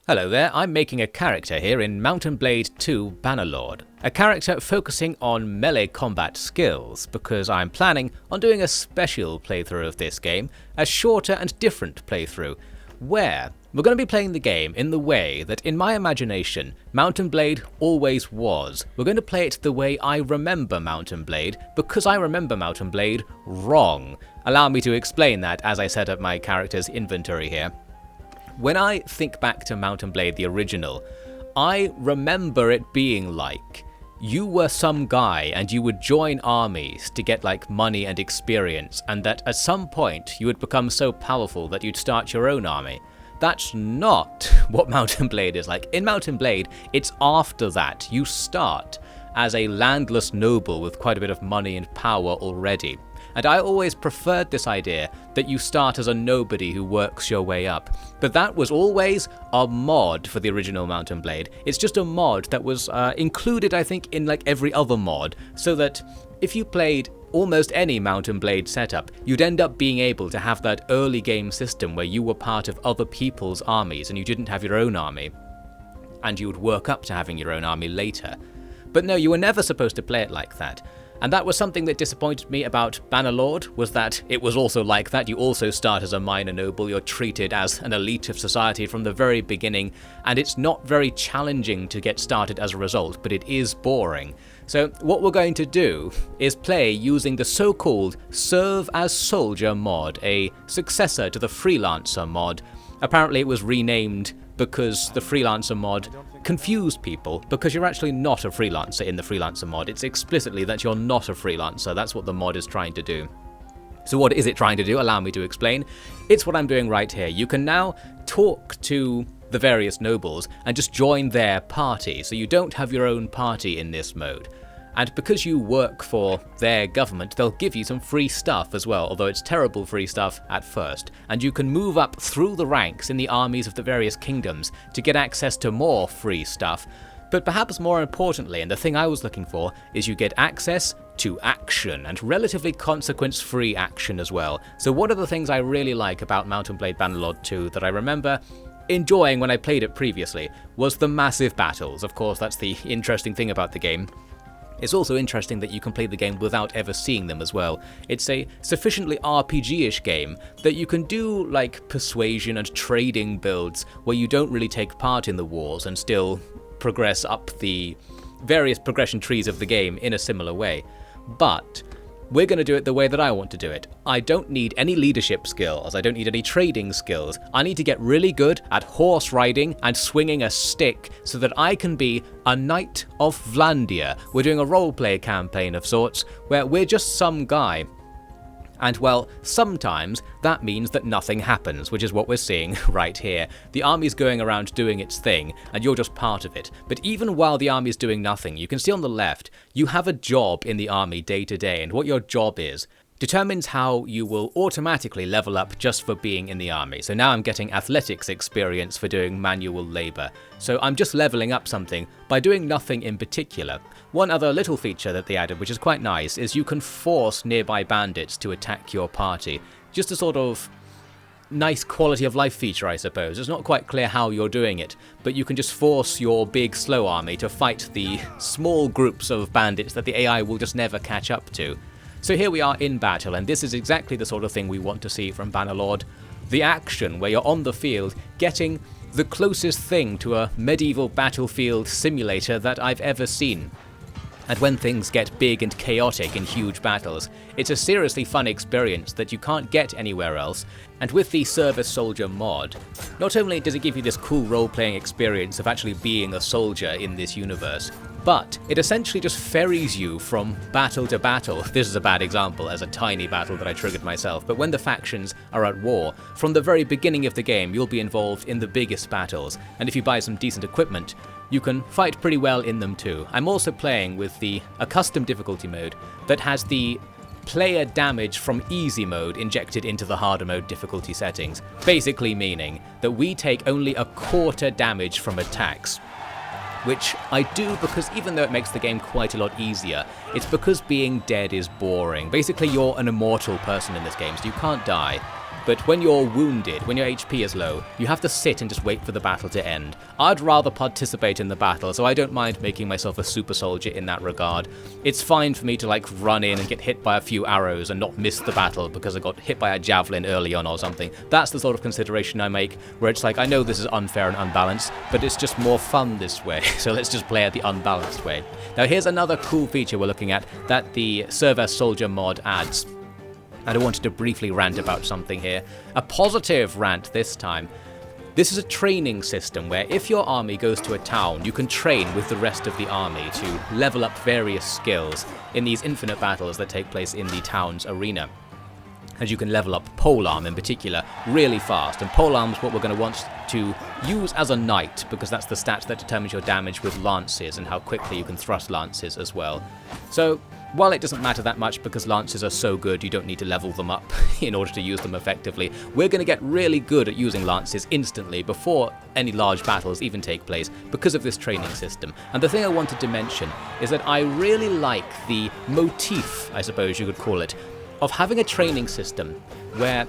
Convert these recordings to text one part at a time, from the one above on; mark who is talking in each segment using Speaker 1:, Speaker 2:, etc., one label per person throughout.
Speaker 1: Hello there, I'm making a character here in Mount & Blade 2 Bannerlord. A character focusing on melee combat skills, because I'm planning on doing a special playthrough of this game, a shorter and different playthrough, where we're going to be playing the game in the way that in my imagination Mount & Blade always was. We're going to play it the way I remember Mount & Blade, because I remember Mount & Blade wrong. Allow me to explain that as I set up my character's inventory here. When I think back to Mount & Blade the original, I remember it being like you were some guy and you would join armies to get like money and experience, and that at some point you would become so powerful that you'd start your own army. That's not what Mount & Blade is like. In Mount & Blade, it's after that. You start as a landless noble with quite a bit of money and power already. And I always preferred this idea that you start as a nobody who works your way up. But that was always a mod for the original Mount & Blade. It's just a mod that was included, I think, in like every other mod, so that if you played almost any Mount & Blade setup, you'd end up being able to have that early game system where you were part of other people's armies and you didn't have your own army. And you would work up to having your own army later. But no, you were never supposed to play it like that. And that was something that disappointed me about Bannerlord, was that it was also like that. You also start as a minor noble, you're treated as an elite of society from the very beginning, and it's not very challenging to get started as a result, but it is boring. So what we're going to do is play using the so-called Serve as Soldier mod, a successor to the Freelancer mod. Apparently it was renamed because the Freelancer mod confused people, because you're actually not a freelancer in the Freelancer mod. It's explicitly that you're not a freelancer. That's what the mod is trying to do. So what is it trying to do? Allow me to explain. It's what I'm doing right here. You can now talk to the various nobles and just join their party, so you don't have your own party in this mode. And because you work for their government, they'll give you some free stuff as well, although it's terrible free stuff at first. And you can move up through the ranks in the armies of the various kingdoms to get access to more free stuff. But perhaps more importantly, and the thing I was looking for, is you get access to action, and relatively consequence-free action as well. So one of the things I really like about Mount & Blade Bannerlord 2 that I remember enjoying when I played it previously was the massive battles. Of course, that's the interesting thing about the game. It's also interesting that you can play the game without ever seeing them as well. It's a sufficiently RPG-ish game that you can do like persuasion and trading builds where you don't really take part in the wars and still progress up the various progression trees of the game in a similar way. But we're going to do it the way that I want to do it. I don't need any leadership skills, I don't need any trading skills. I need to get really good at horse riding and swinging a stick so that I can be a Knight of Vlandia. We're doing a roleplay campaign of sorts where we're just some guy. And well, sometimes that means that nothing happens, which is what we're seeing right here. The army's going around doing its thing, and you're just part of it. But even while the army's doing nothing, you can see on the left, you have a job in the army day to day, and what your job is determines how you will automatically level up just for being in the army. So now I'm getting athletics experience for doing manual labor. So I'm just leveling up something by doing nothing in particular. One other little feature that they added, which is quite nice, is you can force nearby bandits to attack your party. Just a sort of nice quality of life feature, I suppose. It's not quite clear how you're doing it, but you can just force your big slow army to fight the small groups of bandits that the AI will just never catch up to. So here we are in battle, and this is exactly the sort of thing we want to see from Bannerlord. The action where you're on the field, getting the closest thing to a medieval battlefield simulator that I've ever seen. And when things get big and chaotic in huge battles, it's a seriously fun experience that you can't get anywhere else. And with the Service Soldier mod, not only does it give you this cool role-playing experience of actually being a soldier in this universe, but it essentially just ferries you from battle to battle. This is a bad example as a tiny battle that I triggered myself, but when the factions are at war, from the very beginning of the game you'll be involved in the biggest battles, and if you buy some decent equipment, you can fight pretty well in them too. I'm also playing with a custom difficulty mode that has the player damage from easy mode injected into the harder mode difficulty settings, basically meaning that we take only a quarter damage from attacks. Which I do because even though it makes the game quite a lot easier, it's because being dead is boring. Basically you're an immortal person in this game, so you can't die. but when you're wounded, when your HP is low, you have to sit and just wait for the battle to end. I'd rather participate in the battle, so I don't mind making myself a super soldier in that regard. It's fine for me to like run in and get hit by a few arrows and not miss the battle because I got hit by a javelin early on or something. That's the sort of consideration I make, where it's like, I know this is unfair and unbalanced, but it's just more fun this way, so let's just play it the unbalanced way. Now here's another cool feature we're looking at that the Server Soldier mod adds. And I wanted to briefly rant about something here. A positive rant this time. This is a training system where if your army goes to a town, you can train with the rest of the army to level up various skills in these infinite battles that take place in the town's arena. And you can level up polearm in particular really fast, and polearm is what we're going to want to use as a knight, because that's the stat that determines your damage with lances and how quickly you can thrust lances as well. So while it doesn't matter that much because lances are so good you don't need to level them up in order to use them effectively, we're going to get really good at using lances instantly before any large battles even take place because of this training system. And the thing I wanted to mention is that I really like the motif, I suppose you could call it, of having a training system where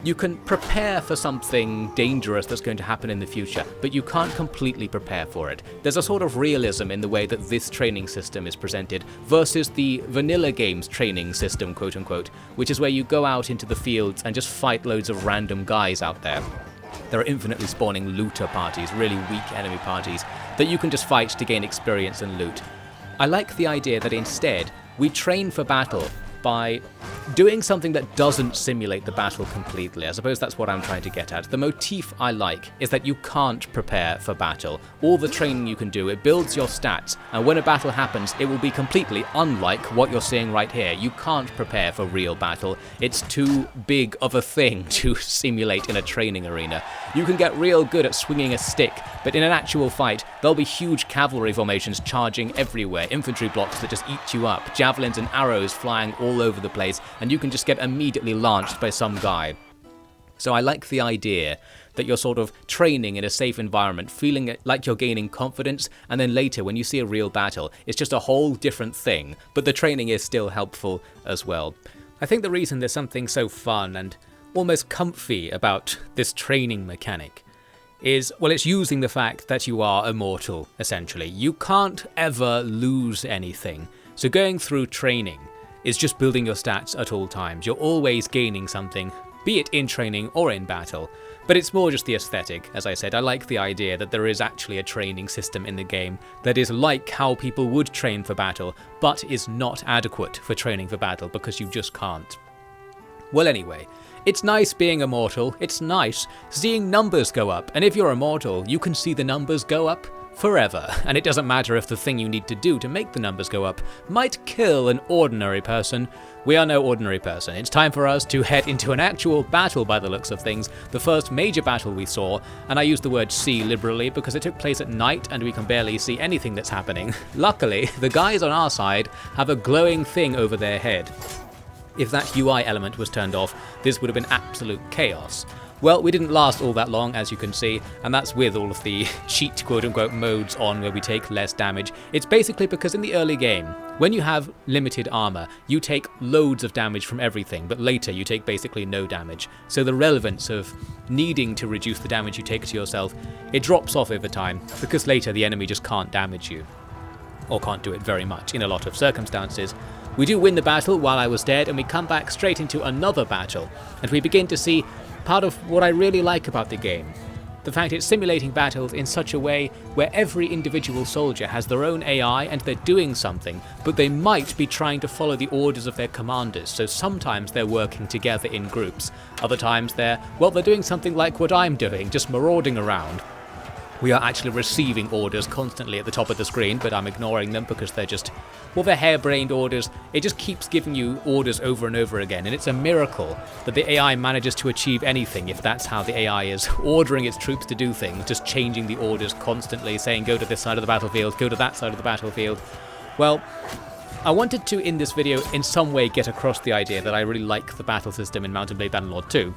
Speaker 1: you can prepare for something dangerous that's going to happen in the future, but you can't completely prepare for it. There's a sort of realism in the way that this training system is presented versus the vanilla games training system, quote unquote, which is where you go out into the fields and just fight loads of random guys out there. There are infinitely spawning looter parties, really weak enemy parties, that you can just fight to gain experience and loot. I like the idea that instead we train for battle by doing something that doesn't simulate the battle completely. I suppose that's what I'm trying to get at. The motif I like is that you can't prepare for battle. All the training you can do, it builds your stats, and when a battle happens, it will be completely unlike what you're seeing right here. You can't prepare for real battle. It's too big of a thing to simulate in a training arena. You can get real good at swinging a stick, but in an actual fight, there'll be huge cavalry formations charging everywhere, infantry blocks that just eat you up, javelins and arrows flying all over the place, and you can just get immediately launched by some guy. So I like the idea that you're sort of training in a safe environment, feeling like you're gaining confidence, and then later when you see a real battle, it's just a whole different thing, but the training is still helpful as well. I think the reason there's something so fun and almost comfy about this training mechanic is, well, it's using the fact that you are immortal, essentially. You can't ever lose anything, so going through training is just building your stats at all times. You're always gaining something, be it in training or in battle. But it's more just the aesthetic. As I said, I like the idea that there is actually a training system in the game that is like how people would train for battle, but is not adequate for training for battle because you just can't. Well, anyway, it's nice being immortal. It's nice seeing numbers go up. And if you're immortal, you can see the numbers go up forever, and it doesn't matter if the thing you need to do to make the numbers go up might kill an ordinary person. We are no ordinary person. It's time for us to head into an actual battle by the looks of things, the first major battle we saw, and I use the word see liberally because it took place at night and we can barely see anything that's happening. Luckily, the guys on our side have a glowing thing over their head. If that UI element was turned off, this would have been absolute chaos. Well, we didn't last all that long, as you can see, and that's with all of the cheat quote-unquote modes on where we take less damage. It's basically because in the early game, when you have limited armor, you take loads of damage from everything, but later you take basically no damage. So the relevance of needing to reduce the damage you take to yourself, it drops off over time, because later the enemy just can't damage you. Or can't do it very much in a lot of circumstances. We do win the battle while I was dead, and we come back straight into another battle, and we begin to see part of what I really like about the game. The fact it's simulating battles in such a way where every individual soldier has their own AI and they're doing something, but they might be trying to follow the orders of their commanders, so sometimes they're working together in groups. Other times they're doing something like what I'm doing, just marauding around. We are actually receiving orders constantly at the top of the screen, but I'm ignoring them because they're just, they're harebrained orders. It just keeps giving you orders over and over again, and it's a miracle that the AI manages to achieve anything if that's how the AI is ordering its troops to do things, just changing the orders constantly, saying go to this side of the battlefield, go to that side of the battlefield. Well, I wanted to, in this video, in some way get across the idea that I really like the battle system in Mount & Blade Bannerlord 2.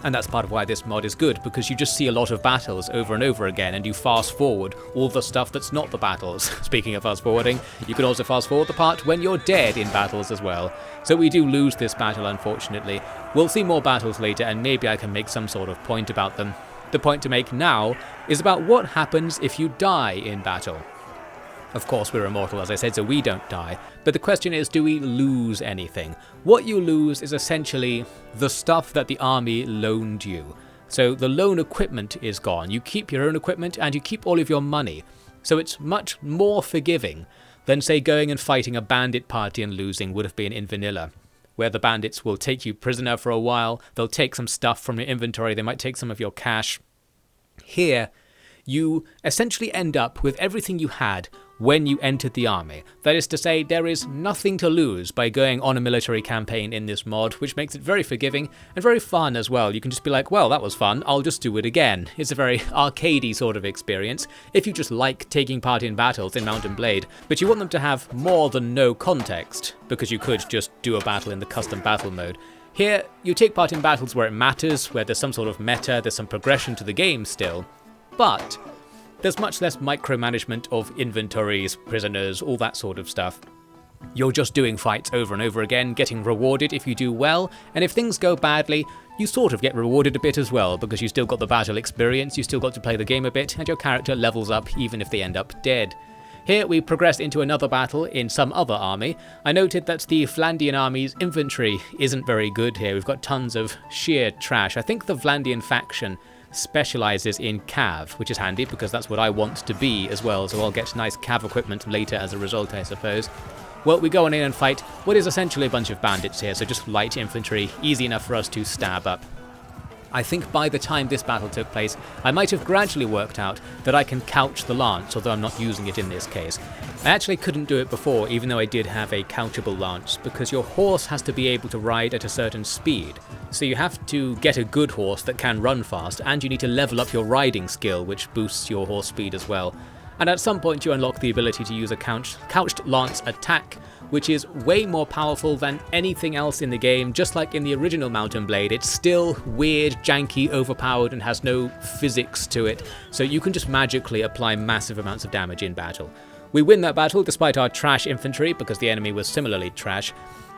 Speaker 1: And that's part of why this mod is good, because you just see a lot of battles over and over again, and you fast forward all the stuff that's not the battles. Speaking of fast forwarding, you can also fast forward the part when you're dead in battles as well. So we do lose this battle, unfortunately. We'll see more battles later, and maybe I can make some sort of point about them. The point to make now is about what happens if you die in battle. Of course, we're immortal, as I said, so we don't die. But the question is, do we lose anything? What you lose is essentially the stuff that the army loaned you. So the loan equipment is gone. You keep your own equipment and you keep all of your money. So it's much more forgiving than, say, going and fighting a bandit party and losing would have been in vanilla, where the bandits will take you prisoner for a while. They'll take some stuff from your inventory. They might take some of your cash. Here, you essentially end up with everything you had when you entered the army. That is to say, there is nothing to lose by going on a military campaign in this mod, which makes it very forgiving and very fun as well. You can just be like, well, that was fun, I'll just do it again. It's a very arcadey sort of experience if you just like taking part in battles in Mount & Blade, but you want them to have more than no context, because you could just do a battle in the custom battle mode. Here, you take part in battles where it matters, where there's some sort of meta, there's some progression to the game still, but there's much less micromanagement of inventories, prisoners, all that sort of stuff. You're just doing fights over and over again, getting rewarded if you do well, and if things go badly, you sort of get rewarded a bit as well, because you still got the battle experience, you still got to play the game a bit, and your character levels up even if they end up dead. Here we progress into another battle in some other army. I noted that the Vlandian army's infantry isn't very good here. We've got tons of sheer trash. I think the Vlandian faction specializes in cav, which is handy because that's what I want to be as well, so I'll get nice cav equipment later as a result, I suppose. Well, we go on in and fight what is essentially a bunch of bandits here, so just light infantry, easy enough for us to stab up. I think by the time this battle took place, I might have gradually worked out that I can couch the lance, although I'm not using it in this case. I actually couldn't do it before, even though I did have a couchable lance, because your horse has to be able to ride at a certain speed. So you have to get a good horse that can run fast, and you need to level up your riding skill, which boosts your horse speed as well. And at some point you unlock the ability to use a couched lance attack, which is way more powerful than anything else in the game. Just like in the original Mount & Blade, it's still weird, janky, overpowered, and has no physics to it, so you can just magically apply massive amounts of damage in battle. We win that battle despite our trash infantry, because the enemy was similarly trash.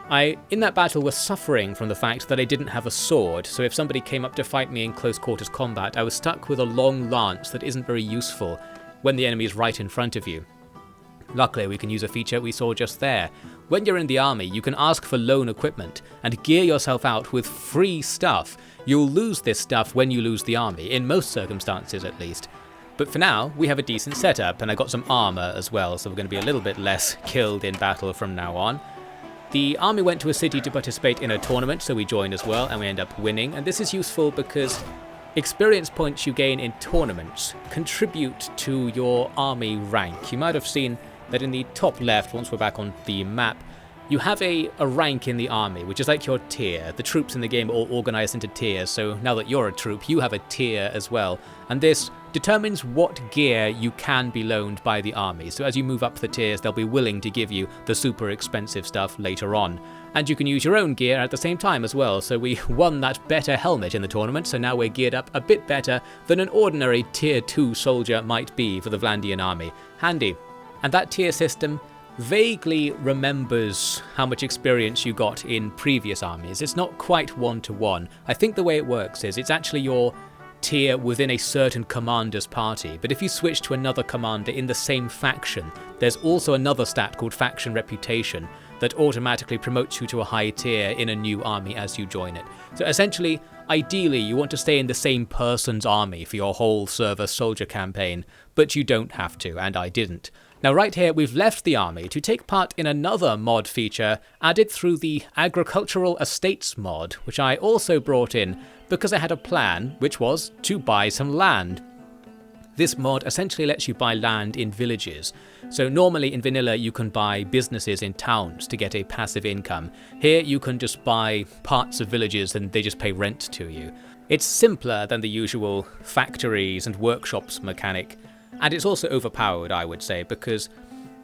Speaker 1: I, in that battle, was suffering from the fact that I didn't have a sword, so if somebody came up to fight me in close quarters combat, I was stuck with a long lance that isn't very useful when the enemy is right in front of you. Luckily, we can use a feature we saw just there. When you're in the army, you can ask for loan equipment and gear yourself out with free stuff. You'll lose this stuff when you lose the army, in most circumstances at least. But for now, we have a decent setup, and I got some armor as well, so we're going to be a little bit less killed in battle from now on. The army went to a city to participate in a tournament, so we joined as well, and we end up winning. And this is useful because experience points you gain in tournaments contribute to your army rank. You might have seen that in the top left, once we're back on the map, you have a rank in the army, which is like your tier. The troops in the game are all organized into tiers, so now that you're a troop, you have a tier as well. And this determines what gear you can be loaned by the army. So as you move up the tiers, they'll be willing to give you the super expensive stuff later on. And you can use your own gear at the same time as well, so we won that better helmet in the tournament, so now we're geared up a bit better than an ordinary tier 2 soldier might be for the Vlandian army. Handy. And that tier system vaguely remembers how much experience you got in previous armies. It's not quite one-to-one. I think the way it works is it's actually your tier within a certain commander's party, but if you switch to another commander in the same faction, there's also another stat called faction reputation that automatically promotes you to a high tier in a new army as you join it. So essentially, ideally, you want to stay in the same person's army for your whole server soldier campaign, but you don't have to, and I didn't. Now right here, we've left the army to take part in another mod feature added through the Agricultural Estates mod, which I also brought in because I had a plan, which was to buy some land. This mod essentially lets you buy land in villages. So normally in vanilla you can buy businesses in towns to get a passive income. Here you can just buy parts of villages and they just pay rent to you. It's simpler than the usual factories and workshops mechanic. And it's also overpowered, I would say, because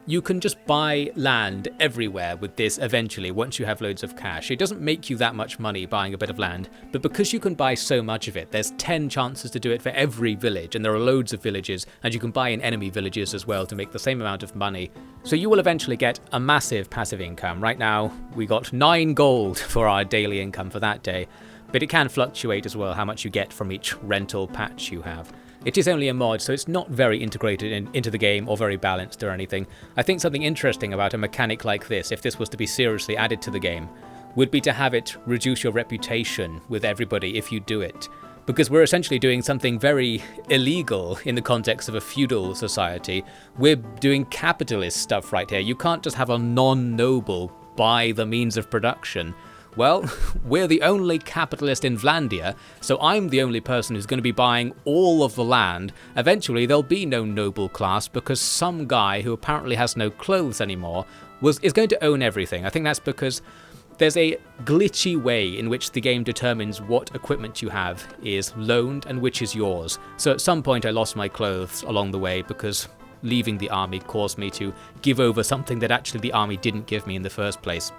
Speaker 1: you can just buy land everywhere with this eventually once you have loads of cash. It doesn't make you that much money buying a bit of land, but because you can buy so much of it, there's 10 chances to do it for every village, and there are loads of villages, and you can buy in enemy villages as well to make the same amount of money. So you will eventually get a massive passive income. Right now, we got 9 gold for our daily income for that day, but it can fluctuate as well how much you get from each rental patch you have. It is only a mod, so it's not very integrated into the game or very balanced or anything. I think something interesting about a mechanic like this, if this was to be seriously added to the game, would be to have it reduce your reputation with everybody if you do it. Because we're essentially doing something very illegal in the context of a feudal society. We're doing capitalist stuff right here. You can't just have a non-noble buy the means of production. Well, we're the only capitalist in Vlandia, so I'm the only person who's going to be buying all of the land. Eventually there'll be no noble class because some guy who apparently has no clothes anymore is going to own everything. I think that's because there's a glitchy way in which the game determines what equipment you have is loaned and which is yours. So at some point I lost my clothes along the way because leaving the army caused me to give over something that actually the army didn't give me in the first place.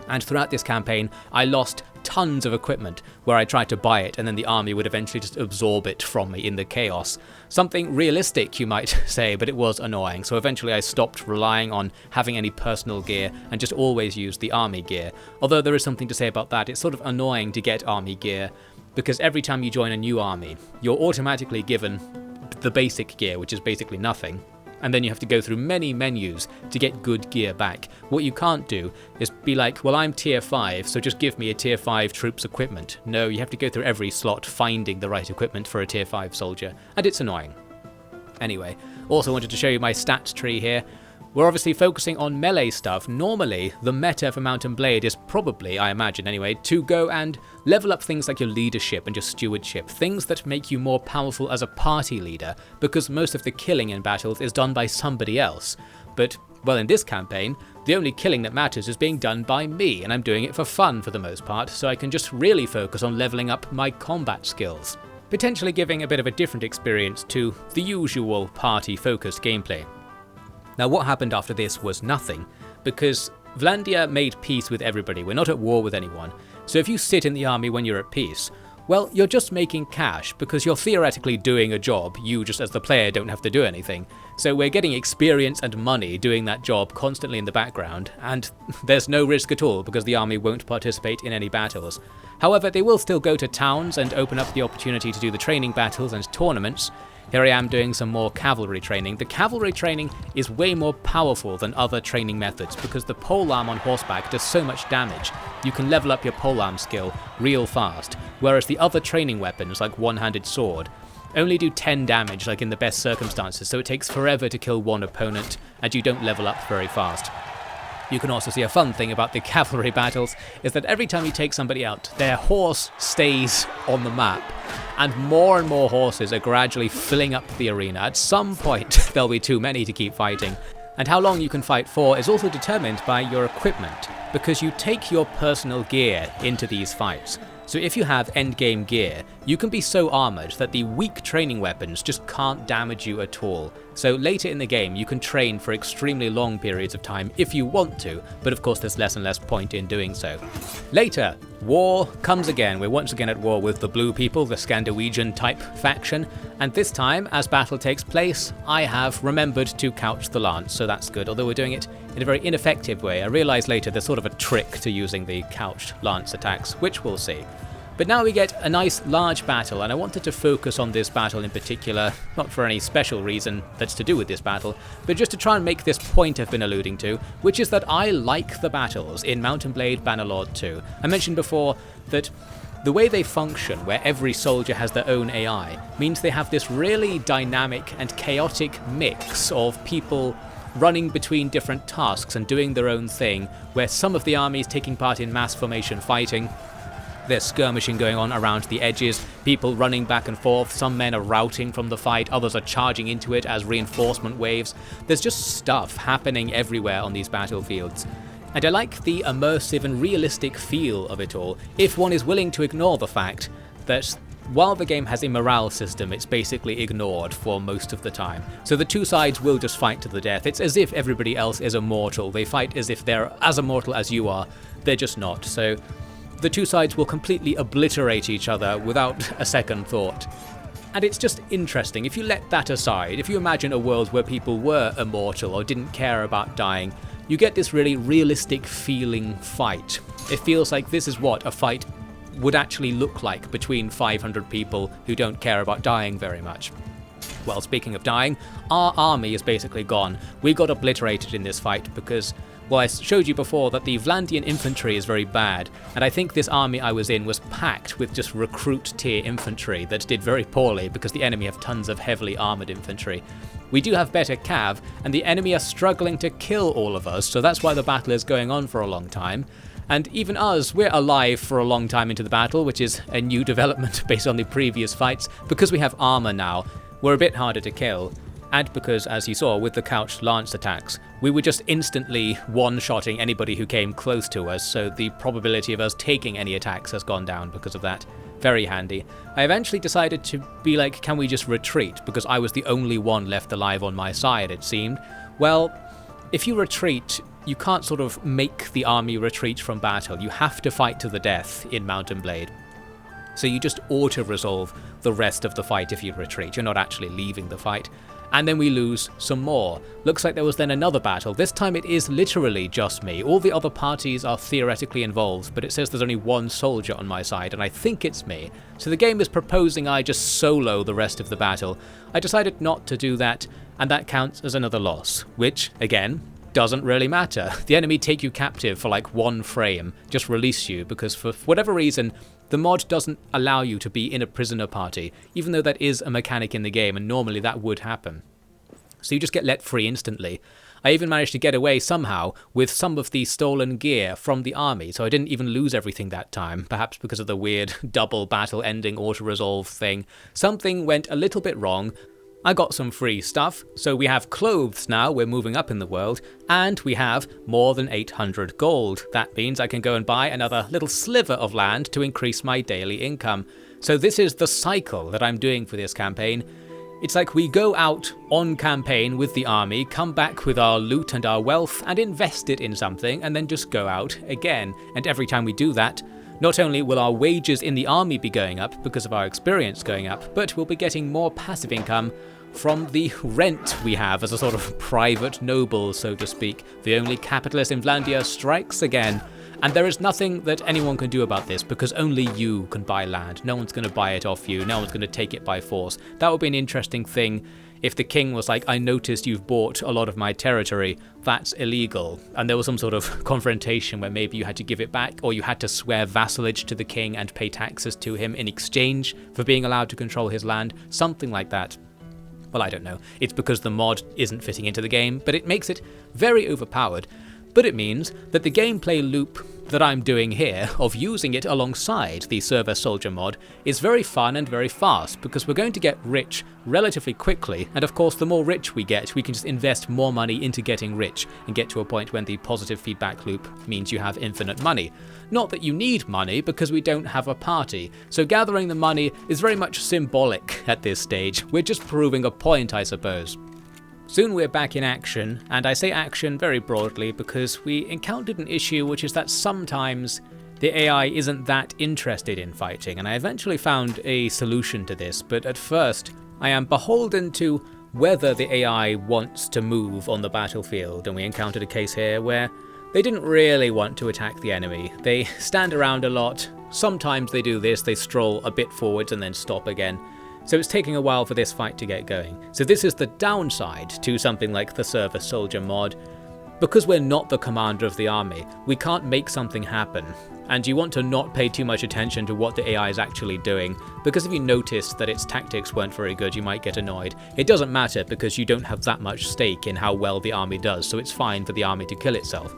Speaker 1: And throughout this campaign, I lost tons of equipment where I tried to buy it and then the army would eventually just absorb it from me in the chaos. Something realistic, you might say, but it was annoying. So eventually I stopped relying on having any personal gear and just always used the army gear. Although there is something to say about that, it's sort of annoying to get army gear because every time you join a new army, you're automatically given the basic gear, which is basically nothing. And then you have to go through many menus to get good gear back. What you can't do is be like, well, I'm tier 5, so just give me a tier 5 troops equipment. No, you have to go through every slot finding the right equipment for a tier 5 soldier, and it's annoying. Anyway, also wanted to show you my stats tree here. We're obviously focusing on melee stuff. Normally, the meta for Mount and Blade is probably, I imagine anyway, to go and level up things like your leadership and your stewardship, things that make you more powerful as a party leader, because most of the killing in battles is done by somebody else. But, well, in this campaign, the only killing that matters is being done by me, and I'm doing it for fun for the most part, so I can just really focus on leveling up my combat skills, potentially giving a bit of a different experience to the usual party-focused gameplay. Now what happened after this was nothing, because Vlandia made peace with everybody. We're not at war with anyone. So if you sit in the army when you're at peace, well, you're just making cash because you're theoretically doing a job. You just as the player don't have to do anything. So we're getting experience and money doing that job constantly in the background, and there's no risk at all because the army won't participate in any battles. However, they will still go to towns and open up the opportunity to do the training battles and tournaments. Here I am doing some more cavalry training. The cavalry training is way more powerful than other training methods because the polearm on horseback does so much damage. You can level up your polearm skill real fast, whereas the other training weapons like one-handed sword only do 10 damage like in the best circumstances, so it takes forever to kill one opponent and you don't level up very fast. You can also see a fun thing about the cavalry battles is that every time you take somebody out, their horse stays on the map, and more horses are gradually filling up the arena. At some point, there'll be too many to keep fighting. And how long you can fight for is also determined by your equipment, because you take your personal gear into these fights. So if you have endgame gear, you can be so armoured that the weak training weapons just can't damage you at all. So later in the game you can train for extremely long periods of time if you want to, but of course there's less and less point in doing so. Later, war comes again. We're once again at war with the blue people, the Scandinavian type faction, and this time, as battle takes place, I have remembered to couch the lance, so that's good, although we're doing it in a very ineffective way. I realise later there's sort of a trick to using the couched lance attacks, which we'll see. But now we get a nice large battle, and I wanted to focus on this battle in particular, not for any special reason that's to do with this battle, but just to try and make this point I've been alluding to, which is that I like the battles in Mount and Blade Bannerlord 2. I mentioned before that the way they function, where every soldier has their own AI, means they have this really dynamic and chaotic mix of people running between different tasks and doing their own thing, where some of the armies taking part in mass formation fighting. There's skirmishing going on around the edges, people running back and forth, some men are routing from the fight, others are charging into it as reinforcement waves. There's just stuff happening everywhere on these battlefields. And I like the immersive and realistic feel of it all, if one is willing to ignore the fact that while the game has a morale system, it's basically ignored for most of the time. So the two sides will just fight to the death. It's as if everybody else is immortal. They fight as if they're as immortal as you are. They're just not. So the two sides will completely obliterate each other without a second thought. And it's just interesting. If you let that aside, if you imagine a world where people were immortal or didn't care about dying, you get this really realistic feeling fight. It feels like this is what a fight would actually look like between 500 people who don't care about dying very much. Well, speaking of dying, our army is basically gone. We got obliterated in this fight because, well, I showed you before that the Vlandian infantry is very bad, and I think this army I was in was packed with just recruit tier infantry that did very poorly because the enemy have tons of heavily armoured infantry. We do have better cav, and the enemy are struggling to kill all of us, so that's why the battle is going on for a long time. And even us, we're alive for a long time into the battle, which is a new development based on the previous fights. Because we have armor now, we're a bit harder to kill. And because, as you saw with the couched lance attacks, we were just instantly one-shotting anybody who came close to us, so the probability of us taking any attacks has gone down because of that. Very handy. I eventually decided to be like, can we just retreat? Because I was the only one left alive on my side, it seemed. Well, if you retreat, you can't sort of make the army retreat from battle. You have to fight to the death in Mount & Blade. So you just auto-resolve the rest of the fight if you retreat. You're not actually leaving the fight. And then we lose some more. Looks like there was then another battle. This time it is literally just me. All the other parties are theoretically involved, but it says there's only one soldier on my side, and I think it's me. So the game is proposing I just solo the rest of the battle. I decided not to do that, and that counts as another loss, which, again, doesn't really matter. The enemy take you captive for like one frame, just release you, because for whatever reason, the mod doesn't allow you to be in a prisoner party, even though that is a mechanic in the game, and normally that would happen. So you just get let free instantly. I even managed to get away somehow with some of the stolen gear from the army, so I didn't even lose everything that time, perhaps because of the weird double battle ending auto-resolve thing. Something went a little bit wrong. I got some free stuff, so we have clothes now, we're moving up in the world, and we have more than 800 gold. That means I can go and buy another little sliver of land to increase my daily income. So this is the cycle that I'm doing for this campaign. It's like we go out on campaign with the army, come back with our loot and our wealth, and invest it in something, and then just go out again. And every time we do that, not only will our wages in the army be going up because of our experience going up, but we'll be getting more passive income from the rent we have as a sort of private noble, so to speak. The only capitalist in Vlandia strikes again. And there is nothing that anyone can do about this, because only you can buy land. No one's going to buy it off you, no one's going to take it by force. That would be an interesting thing if the king was like, I noticed you've bought a lot of my territory, that's illegal. And there was some sort of confrontation where maybe you had to give it back, or you had to swear vassalage to the king and pay taxes to him in exchange for being allowed to control his land, something like that. Well, I don't know. It's because the mod isn't fitting into the game, but it makes it very overpowered. But it means that the gameplay loop that I'm doing here, of using it alongside the Server Soldier mod, is very fun and very fast, because we're going to get rich relatively quickly, and of course the more rich we get, we can just invest more money into getting rich, and get to a point when the positive feedback loop means you have infinite money. Not that you need money, because we don't have a party, so gathering the money is very much symbolic at this stage. We're just proving a point, I suppose. Soon we're back in action, and I say action very broadly because we encountered an issue, which is that sometimes the AI isn't that interested in fighting, and I eventually found a solution to this, but at first I am beholden to whether the AI wants to move on the battlefield, and we encountered a case here where they didn't really want to attack the enemy. They stand around a lot. Sometimes they do this, they stroll a bit forwards and then stop again. So it's taking a while for this fight to get going. So this is the downside to something like the Server Soldier mod. Because we're not the commander of the army, we can't make something happen. And you want to not pay too much attention to what the AI is actually doing, because if you noticed that its tactics weren't very good, you might get annoyed. It doesn't matter because you don't have that much stake in how well the army does, so it's fine for the army to kill itself.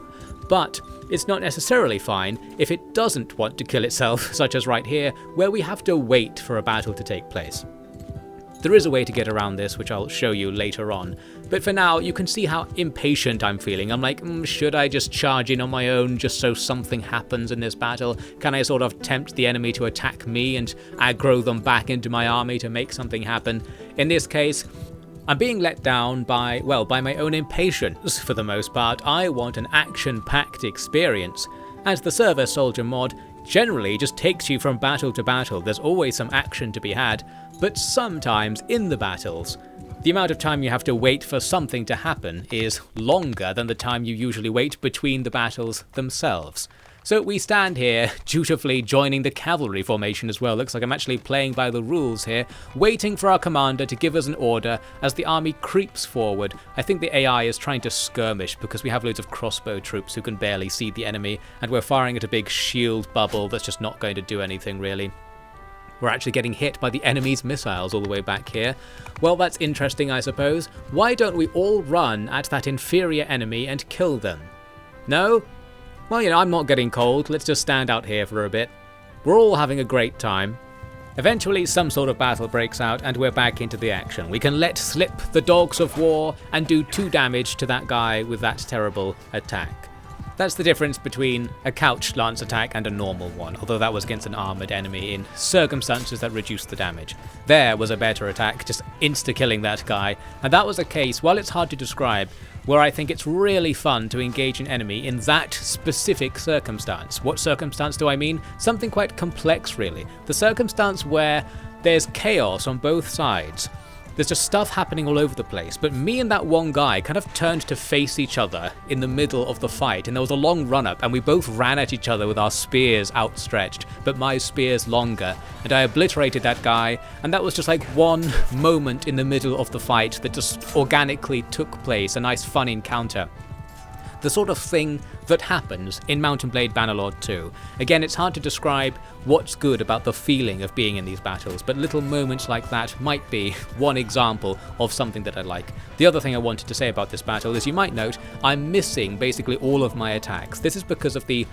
Speaker 1: But it's not necessarily fine if it doesn't want to kill itself, such as right here, where we have to wait for a battle to take place. There is a way to get around this, which I'll show you later on. But for now, you can see how impatient I'm feeling. I'm like, should I just charge in on my own just so something happens in this battle? Can I sort of tempt the enemy to attack me and aggro them back into my army to make something happen? In this case, I'm being let down by my own impatience for the most part. I want an action-packed experience. As the Server Soldier mod generally just takes you from battle to battle, there's always some action to be had, but sometimes in the battles, the amount of time you have to wait for something to happen is longer than the time you usually wait between the battles themselves. So we stand here, dutifully joining the cavalry formation as well. Looks like I'm actually playing by the rules here, waiting for our commander to give us an order as the army creeps forward. I think the AI is trying to skirmish because we have loads of crossbow troops who can barely see the enemy, and we're firing at a big shield bubble that's just not going to do anything really. We're actually getting hit by the enemy's missiles all the way back here. Well, that's interesting, I suppose. Why don't we all run at that inferior enemy and kill them? No? Well, I'm not getting cold. Let's just stand out here for a bit. We're all having a great time. Eventually, some sort of battle breaks out and we're back into the action. We can let slip the dogs of war and do 2 damage to that guy with that terrible attack. That's the difference between a couched lance attack and a normal one, although that was against an armoured enemy in circumstances that reduced the damage. There was a better attack, just insta-killing that guy, and that was a case, while it's hard to describe, where I think it's really fun to engage an enemy in that specific circumstance. What circumstance do I mean? Something quite complex really. The circumstance where there's chaos on both sides. There's just stuff happening all over the place, but me and that one guy kind of turned to face each other in the middle of the fight, and there was a long run-up, and we both ran at each other with our spears outstretched, but my spear's longer, and I obliterated that guy, and that was just like one moment in the middle of the fight that just organically took place, a nice fun encounter. The sort of thing that happens in Mount & Blade Bannerlord 2. Again, it's hard to describe what's good about the feeling of being in these battles, but little moments like that might be one example of something that I like. The other thing I wanted to say about this battle is, you might note, I'm missing basically all of my attacks. This is because of the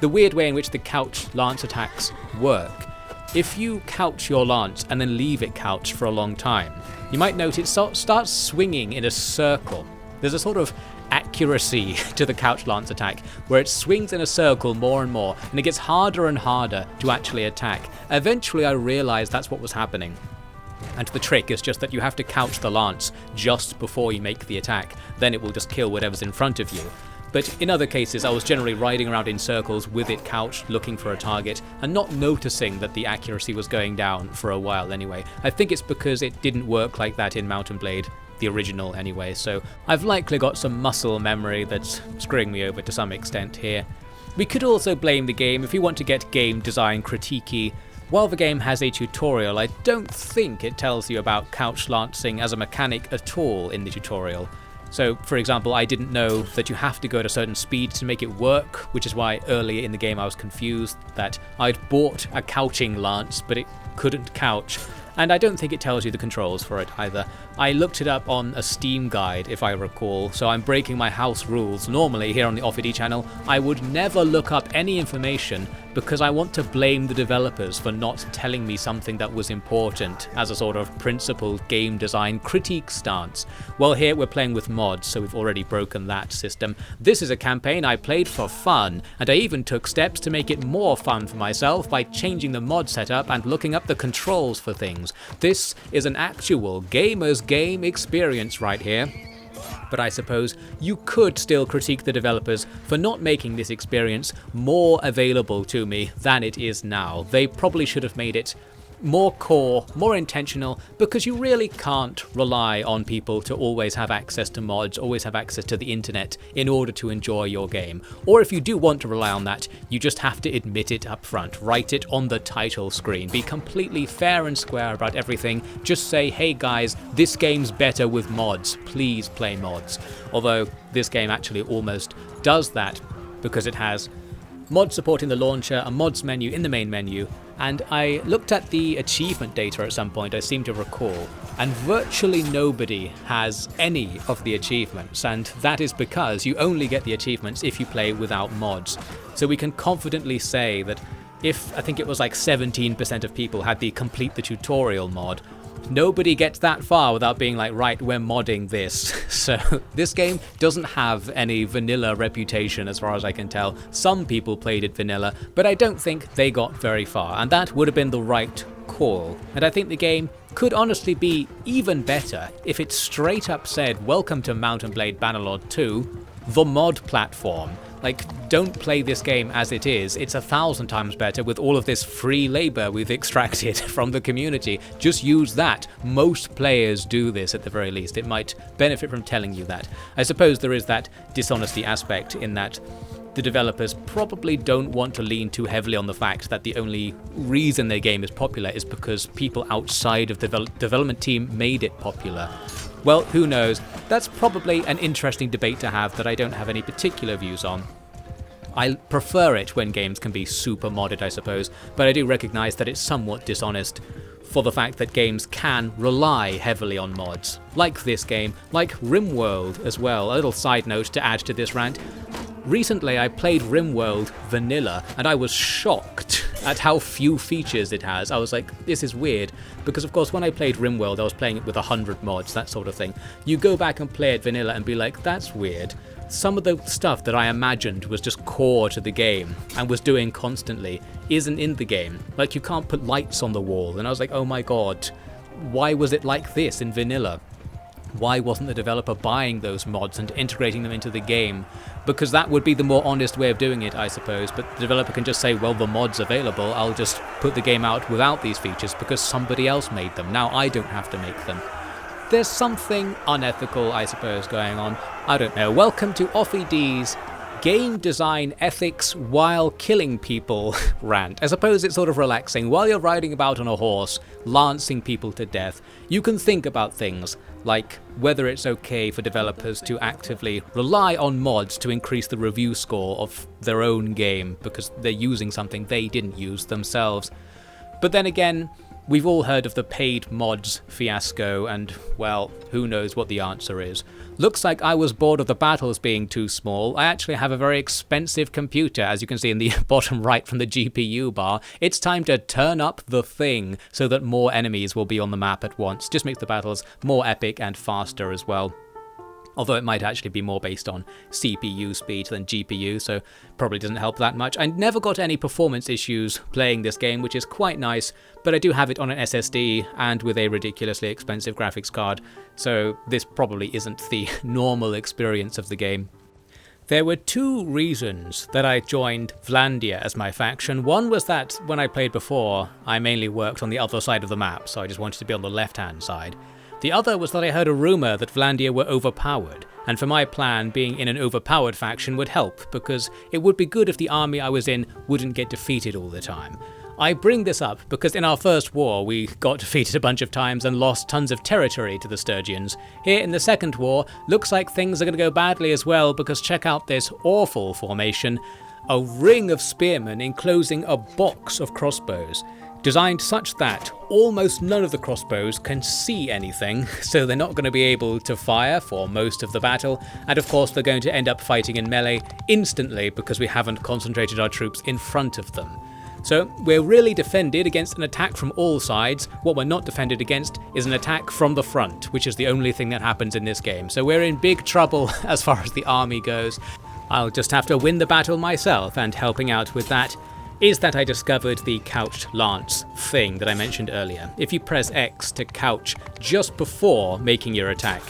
Speaker 1: weird way in which the couched lance attacks work. If you couch your lance and then leave it couched for a long time, you might note it starts swinging in a circle. There's a sort of accuracy to the couch lance attack where it swings in a circle more and more, and it gets harder and harder to actually attack. Eventually I realized that's what was happening, and the trick is just that you have to couch the lance just before you make the attack, then it will just kill whatever's in front of you. But in other cases I was generally riding around in circles with it couched, looking for a target, and not noticing that the accuracy was going down for a while anyway. I think it's because it didn't work like that in Mount & Blade, the original anyway, so I've likely got some muscle memory that's screwing me over to some extent here. We could also blame the game if you want to get game design critiquey. While the game has a tutorial, I don't think it tells you about couch lancing as a mechanic at all in the tutorial. So, for example, I didn't know that you have to go at a certain speed to make it work, which is why earlier in the game I was confused that I'd bought a couching lance, but it couldn't couch. And I don't think it tells you the controls for it either. I looked it up on a Steam guide, if I recall, so I'm breaking my house rules. Normally, here on the Off-ID channel, I would never look up any information because I want to blame the developers for not telling me something that was important as a sort of principled game design critique stance. Well, here we're playing with mods, so we've already broken that system. This is a campaign I played for fun, and I even took steps to make it more fun for myself by changing the mod setup and looking up the controls for things. This is an actual gamer's game experience right here. But I suppose you could still critique the developers for not making this experience more available to me than it is now. They probably should have made it more core, more intentional, because you really can't rely on people to always have access to mods, always have access to the internet in order to enjoy your game. Or if you do want to rely on that, you just have to admit it up front, write it on the title screen, be completely fair and square about everything, just say, hey guys, this game's better with mods, please play mods. Although this game actually almost does that, because it has mod support in the launcher, a mods menu in the main menu, and I looked at the achievement data at some point, I seem to recall, and virtually nobody has any of the achievements, and that is because you only get the achievements if you play without mods. So we can confidently say that if, I think it was like 17% of people had the complete the tutorial mod, nobody gets that far without being like, right, we're modding this. So this game doesn't have any vanilla reputation as far as I can tell. Some people played it vanilla, but I don't think they got very far, and that would have been the right call. And I think the game could honestly be even better if it straight up said, welcome to Mount & Blade Bannerlord 2, the mod platform. Like, don't play this game as it is. It's 1,000 times better with all of this free labor we've extracted from the community. Just use that. Most players do this at the very least. It might benefit from telling you that. I suppose there is that dishonesty aspect in that the developers probably don't want to lean too heavily on the fact that the only reason their game is popular is because people outside of the development team made it popular. Well, who knows? That's probably an interesting debate to have that I don't have any particular views on. I prefer it when games can be super modded, I suppose, but I do recognise that it's somewhat dishonest for the fact that games can rely heavily on mods. Like this game, like RimWorld as well. A little side note to add to this rant. Recently I played RimWorld Vanilla and I was shocked at how few features it has. I was like, this is weird, because of course when I played RimWorld I was playing it with 100 mods, that sort of thing. You go back and play it vanilla and be like, that's weird. Some of the stuff that I imagined was just core to the game and was doing constantly isn't in the game. Like, you can't put lights on the wall, and I was like, oh my god, why was it like this in vanilla? Why wasn't the developer buying those mods and integrating them into the game? Because that would be the more honest way of doing it, I suppose, but the developer can just say, well, the mod's available, I'll just put the game out without these features because somebody else made them. Now I don't have to make them. There's something unethical, I suppose, going on. I don't know. Welcome to Offie D's game design ethics while killing people rant. I suppose it's sort of relaxing. While you're riding about on a horse, lancing people to death, you can think about things like whether it's okay for developers to actively rely on mods to increase the review score of their own game because they're using something they didn't use themselves. But then again, we've all heard of the paid mods fiasco, and, well, who knows what the answer is. Looks like I was bored of the battles being too small. I actually have a very expensive computer, as you can see in the bottom right from the GPU bar. It's time to turn up the thing so that more enemies will be on the map at once. Just makes the battles more epic and faster as well. Although it might actually be more based on CPU speed than GPU, so probably doesn't help that much. I never got any performance issues playing this game, which is quite nice, but I do have it on an SSD and with a ridiculously expensive graphics card, so this probably isn't the normal experience of the game. There were two reasons that I joined Vlandia as my faction. One was that when I played before, I mainly worked on the other side of the map, so I just wanted to be on the left-hand side. The other was that I heard a rumour that Vlandia were overpowered, and for my plan, being in an overpowered faction would help, because it would be good if the army I was in wouldn't get defeated all the time. I bring this up because in our first war we got defeated a bunch of times and lost tons of territory to the Sturgians. Here in the second war, looks like things are going to go badly as well, because check out this awful formation. A ring of spearmen enclosing a box of crossbows, designed such that almost none of the crossbows can see anything, so they're not going to be able to fire for most of the battle, and of course they're going to end up fighting in melee instantly because we haven't concentrated our troops in front of them. So we're really defended against an attack from all sides. What we're not defended against is an attack from the front, which is the only thing that happens in this game. So we're in big trouble as far as the army goes. I'll just have to win the battle myself, and helping out with that is that I discovered the couched lance thing that I mentioned earlier. If you press X to couch just before making your attack,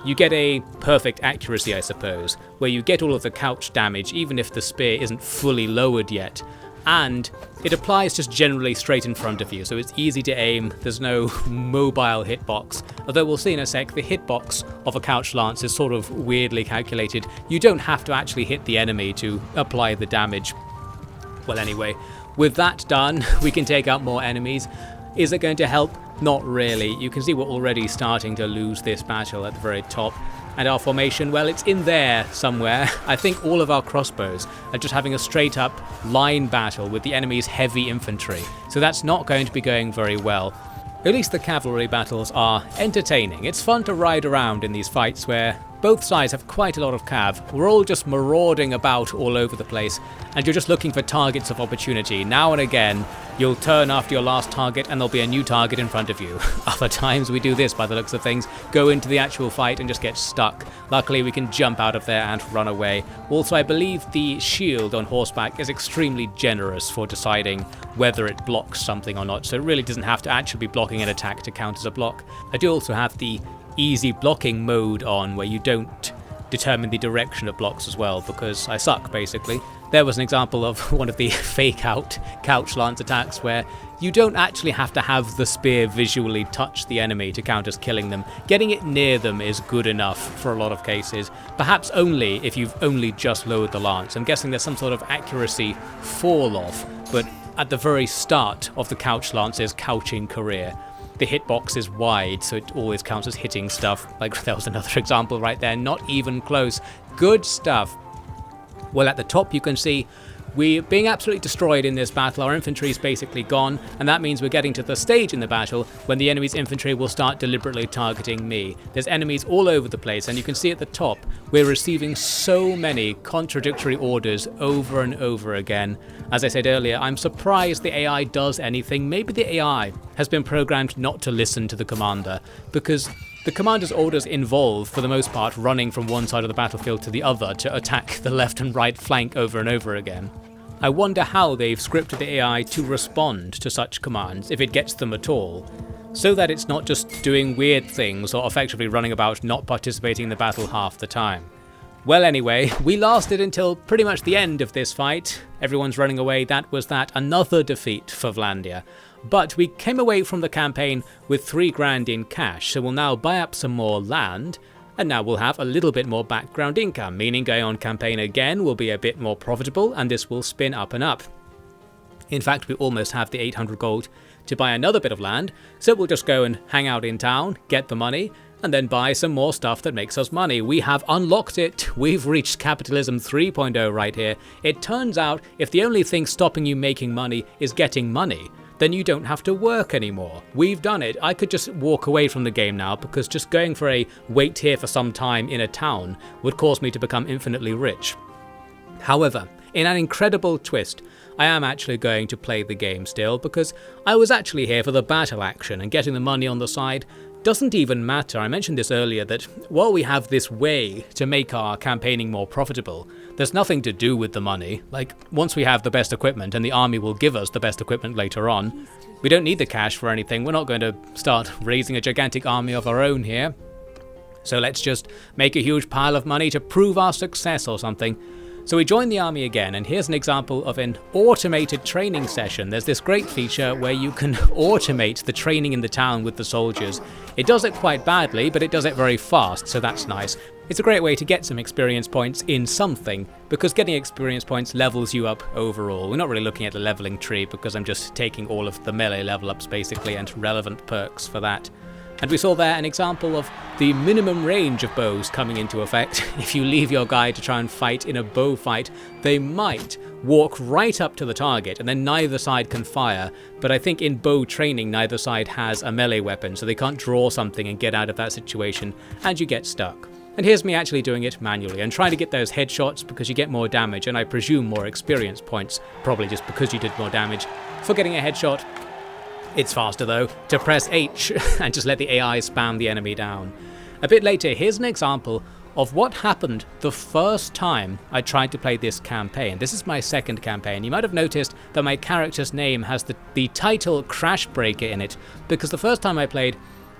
Speaker 1: you get a perfect accuracy, I suppose, where you get all of the couch damage even if the spear isn't fully lowered yet. And it applies just generally straight in front of you, so it's easy to aim, there's no mobile hitbox. Although we'll see in a sec, the hitbox of a couch lance is sort of weirdly calculated. You don't have to actually hit the enemy to apply the damage. Well, anyway, with that done, we can take out more enemies. Is it going to help? Not really. You can see we're already starting to lose this battle at the very top. And our formation, well, it's in there somewhere. I think all of our crossbows are just having a straight up line battle with the enemy's heavy infantry. So that's not going to be going very well. At least the cavalry battles are entertaining. It's fun to ride around in these fights where Both sides have quite a lot of cav. We're all just marauding about all over the place, and you're just looking for targets of opportunity. Now and again, you'll turn after your last target and there'll be a new target in front of you. Other times we do this by the looks of things, go into the actual fight and just get stuck. Luckily we can jump out of there and run away. Also, I believe the shield on horseback is extremely generous for deciding whether it blocks something or not, so it really doesn't have to actually be blocking an attack to count as a block. I do also have the easy blocking mode on, where you don't determine the direction of blocks as well, because I suck basically. There was an example of one of the fake out couch lance attacks where you don't actually have to have the spear visually touch the enemy to count as killing them. Getting it near them is good enough for a lot of cases, perhaps only if you've only just lowered the lance. I'm guessing there's some sort of accuracy fall off, but at the very start of the couch lance's couching career, the hitbox is wide, so it always counts as hitting stuff. Like, there was another example right there, not even close. Good stuff. Well, at the top you can see we're being absolutely destroyed in this battle. Our infantry is basically gone, and that means we're getting to the stage in the battle when the enemy's infantry will start deliberately targeting me. There's enemies all over the place, and you can see at the top we're receiving so many contradictory orders over and over again. As I said earlier, I'm surprised the AI does anything. Maybe the AI has been programmed not to listen to the commander, because the commander's orders involve, for the most part, running from one side of the battlefield to the other to attack the left and right flank over and over again. I wonder how they've scripted the AI to respond to such commands, if it gets them at all, so that it's not just doing weird things or effectively running about not participating in the battle half the time. Well, anyway, we lasted until pretty much the end of this fight. Everyone's running away. That was that. Another defeat for Vlandia. But we came away from the campaign with 3 grand in cash, so we'll now buy up some more land, and now we'll have a little bit more background income, meaning going on campaign again will be a bit more profitable, and this will spin up and up. In fact, we almost have the 800 gold to buy another bit of land, so we'll just go and hang out in town, get the money, and then buy some more stuff that makes us money. We have unlocked it. We've reached capitalism 3.0 right here. It turns out if the only thing stopping you making money is getting money, then you don't have to work anymore. We've done it. I could just walk away from the game now, because just going for a wait here for some time in a town would cause me to become infinitely rich. However, in an incredible twist, I am actually going to play the game still, because I was actually here for the battle action, and getting the money on the side doesn't even matter. I mentioned this earlier, that while we have this way to make our campaigning more profitable, there's nothing to do with the money. Like, once we have the best equipment, and the army will give us the best equipment later on, we don't need the cash for anything. We're not going to start raising a gigantic army of our own here. So let's just make a huge pile of money to prove our success or something. So we join the army again, and here's an example of an automated training session. There's this great feature where you can automate the training in the town with the soldiers. It does it quite badly, but it does it very fast, so that's nice. It's a great way to get some experience points in something, because getting experience points levels you up overall. We're not really looking at the leveling tree, because I'm just taking all of the melee level ups basically, and relevant perks for that. And we saw there an example of the minimum range of bows coming into effect. If you leave your guy to try and fight in a bow fight, they might walk right up to the target and then neither side can fire. But I think in bow training, neither side has a melee weapon, so they can't draw something and get out of that situation, and you get stuck. And here's me actually doing it manually and trying to get those headshots, because you get more damage and I presume more experience points, probably just because you did more damage for getting a headshot. It's faster though to press H and just let the AI spam the enemy down. A bit later, here's an example of what happened the first time I tried to play this campaign. This is my second campaign. You might have noticed that my character's name has the title Crash Breaker in it, because the first time I played,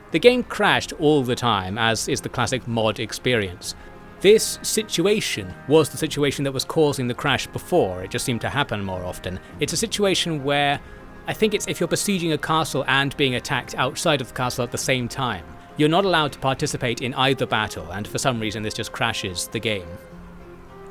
Speaker 1: the game crashed all the time, as is the classic mod experience. This situation was the situation that was causing the crash before. It just seemed to happen more often. It's a situation where I think it's if you're besieging a castle and being attacked outside of the castle at the same time. You're not allowed to participate in either battle, and for some reason this just crashes the game.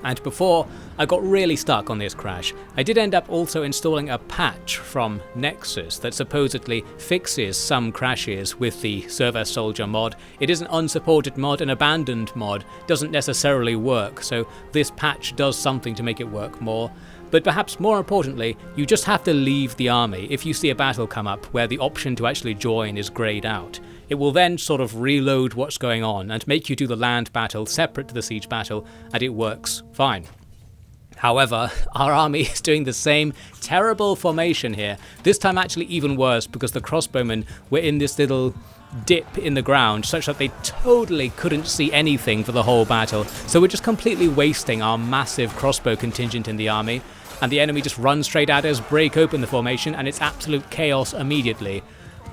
Speaker 1: And before I got really stuck on this crash, I did end up also installing a patch from Nexus that supposedly fixes some crashes with the Server Soldier mod. It is an unsupported mod, an abandoned mod, doesn't necessarily work, so this patch does something to make it work more.
Speaker 2: But perhaps more importantly, you just have to leave the army if you see a battle come up where the option to actually join is greyed out. It will then sort of reload what's going on and make you do the land battle separate to the siege battle, and it works fine. However, our army is doing the same terrible formation here, this time actually even worse because the crossbowmen were in this little dip in the ground such that they totally couldn't see anything for the whole battle, so we're just completely wasting our massive crossbow contingent in the army, and the enemy just run straight at us, break open the formation, and it's absolute chaos immediately.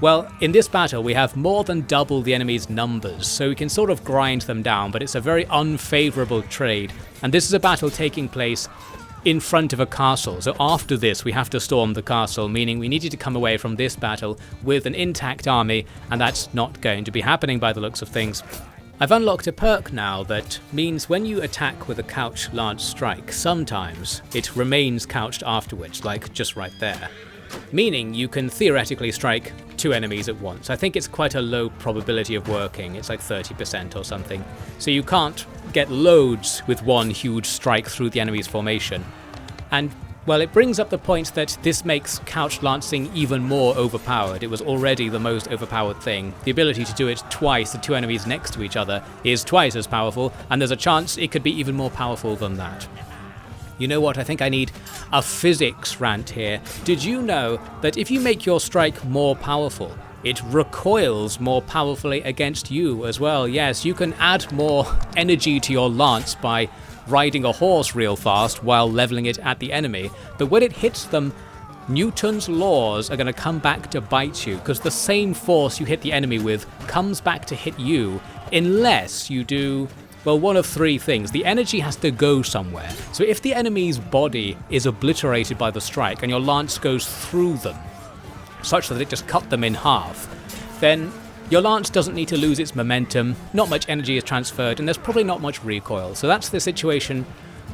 Speaker 2: Well, in this battle we have more than double the enemy's numbers, so we can sort of grind them down, but it's a very unfavourable trade, and this is a battle taking place in front of a castle, so after this we have to storm the castle, meaning we needed to come away from this battle with an intact army, and that's not going to be happening by the looks of things. I've unlocked a perk now that means when you attack with a couch lance strike, sometimes it remains couched afterwards, like just right there. Meaning you can theoretically strike 2 enemies at once. I think it's quite a low probability of working, it's like 30% or something. So you can't get loads with one huge strike through the enemy's formation. And, well, it brings up the point that this makes couch lancing even more overpowered. It was already the most overpowered thing. The ability to do it twice to 2 enemies next to each other is twice as powerful, and there's a chance it could be even more powerful than that. You know what, I think I need a physics rant here. Did you know that if you make your strike more powerful, it recoils more powerfully against you as well? Yes, you can add more energy to your lance by riding a horse real fast while leveling it at the enemy, but when it hits them, Newton's laws are going to come back to bite you, because the same force you hit the enemy with comes back to hit you unless you do, well, one of 3 things. The energy has to go somewhere. So if the enemy's body is obliterated by the strike and your lance goes through them, such that it just cut them in half, then your lance doesn't need to lose its momentum, not much energy is transferred, and there's probably not much recoil. So that's the situation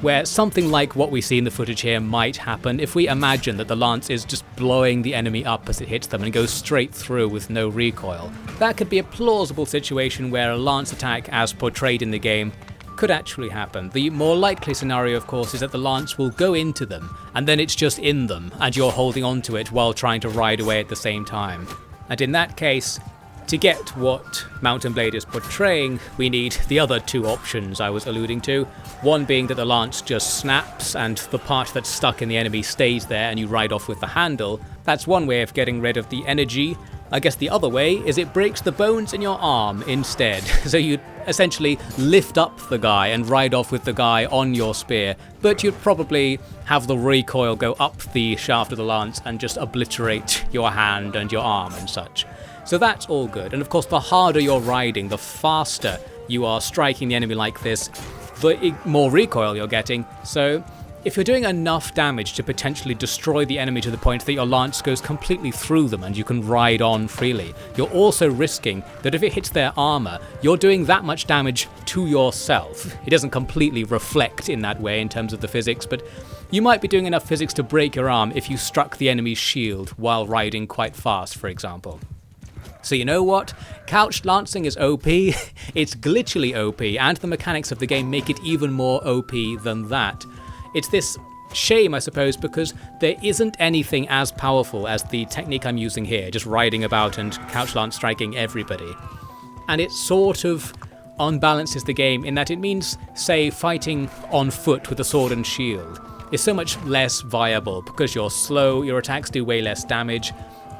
Speaker 2: where something like what we see in the footage here might happen if we imagine that the lance is just blowing the enemy up as it hits them and goes straight through with no recoil. That could be a plausible situation where a lance attack, as portrayed in the game, could actually happen. The more likely scenario, of course, is that the lance will go into them, and then it's just in them, and you're holding onto it while trying to ride away at the same time. And in that case, to get what Mount & Blade is portraying, we need the other 2 options I was alluding to. One being that the lance just snaps and the part that's stuck in the enemy stays there and you ride off with the handle. That's one way of getting rid of the energy. I guess the other way is it breaks the bones in your arm instead. So you'd essentially lift up the guy and ride off with the guy on your spear, but you'd probably have the recoil go up the shaft of the lance and just obliterate your hand and your arm and such. So that's all good, and of course the harder you're riding, the faster you are striking the enemy like this, the more recoil you're getting. So if you're doing enough damage to potentially destroy the enemy to the point that your lance goes completely through them and you can ride on freely, you're also risking that if it hits their armor, you're doing that much damage to yourself. It doesn't completely reflect in that way in terms of the physics, but you might be doing enough physics to break your arm if you struck the enemy's shield while riding quite fast, for example. So you know what? Couched lancing is OP, it's glitchily OP, and the mechanics of the game make it even more OP than that. It's this shame, I suppose, because there isn't anything as powerful as the technique I'm using here, just riding about and couch lance striking everybody. And it sort of unbalances the game in that it means, say, fighting on foot with a sword and shield is so much less viable because you're slow, your attacks do way less damage.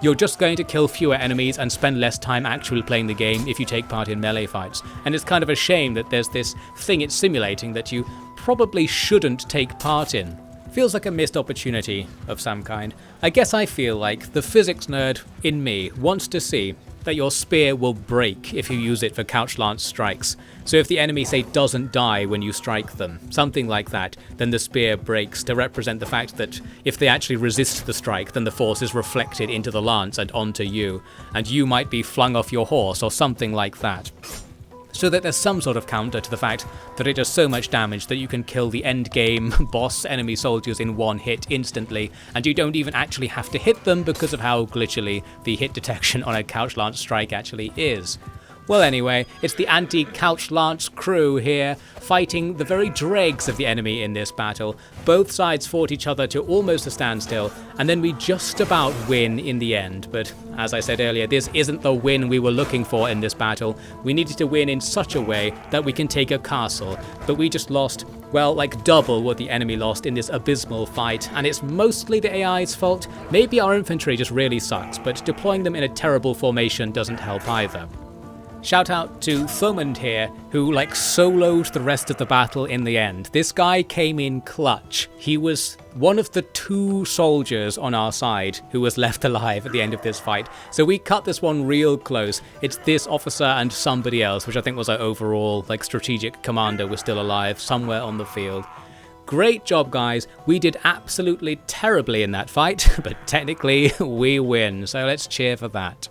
Speaker 2: You're just going to kill fewer enemies and spend less time actually playing the game if you take part in melee fights. And it's kind of a shame that there's this thing it's simulating that you probably shouldn't take part in. Feels like a missed opportunity of some kind. I guess I feel like the physics nerd in me wants to see that your spear will break if you use it for couch lance strikes. So if the enemy, say, doesn't die when you strike them, something like that, then the spear breaks to represent the fact that if they actually resist the strike, then the force is reflected into the lance and onto you, and you might be flung off your horse or something like that. So that there's some sort of counter to the fact that it does so much damage that you can kill the endgame boss enemy soldiers in one hit instantly, and you don't even actually have to hit them because of how glitchily the hit detection on a couch lance strike actually is. Well anyway, it's the anti-couch lance crew here, fighting the very dregs of the enemy in this battle. Both sides fought each other to almost a standstill, and then we just about win in the end. But as I said earlier, this isn't the win we were looking for in this battle. We needed to win in such a way that we can take a castle, but we just lost, well, like double what the enemy lost in this abysmal fight, and it's mostly the AI's fault. Maybe our infantry just really sucks, but deploying them in a terrible formation doesn't help either. Shout out to Thumund here, who like soloed the rest of the battle in the end. This guy came in clutch. He was one of the 2 soldiers on our side who was left alive at the end of this fight. So we cut this one real close. It's this officer and somebody else, which I think was our overall like strategic commander, was still alive somewhere on the field. Great job, guys. We did absolutely terribly in that fight, but technically we win, so let's cheer for that.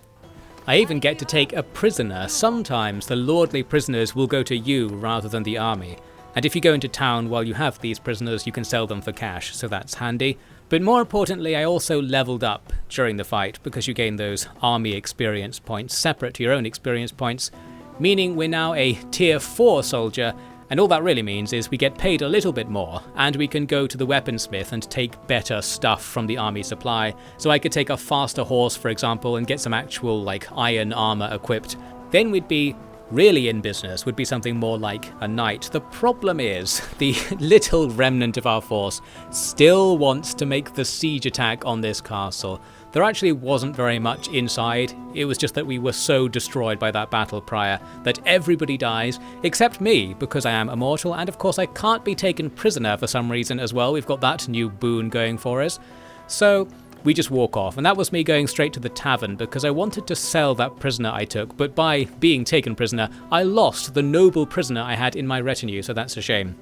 Speaker 2: I even get to take a prisoner. Sometimes the lordly prisoners will go to you rather than the army. And if you go into town while you have these prisoners, you can sell them for cash, so that's handy. But more importantly, I also leveled up during the fight because you gain those army experience points separate to your own experience points, meaning we're now a tier 4 soldier. And all that really means is we get paid a little bit more, and we can go to the weaponsmith and take better stuff from the army supply. So I could take a faster horse, for example, and get some actual like iron armor equipped. Then we'd be really in business, would be something more like a knight. The problem is, the little remnant of our force still wants to make the siege attack on this castle. There actually wasn't very much inside, it was just that we were so destroyed by that battle prior that everybody dies, except me, because I am immortal, and of course I can't be taken prisoner for some reason as well. We've got that new boon going for us. So we just walk off, and that was me going straight to the tavern because I wanted to sell that prisoner I took, but by being taken prisoner, I lost the noble prisoner I had in my retinue, so that's a shame.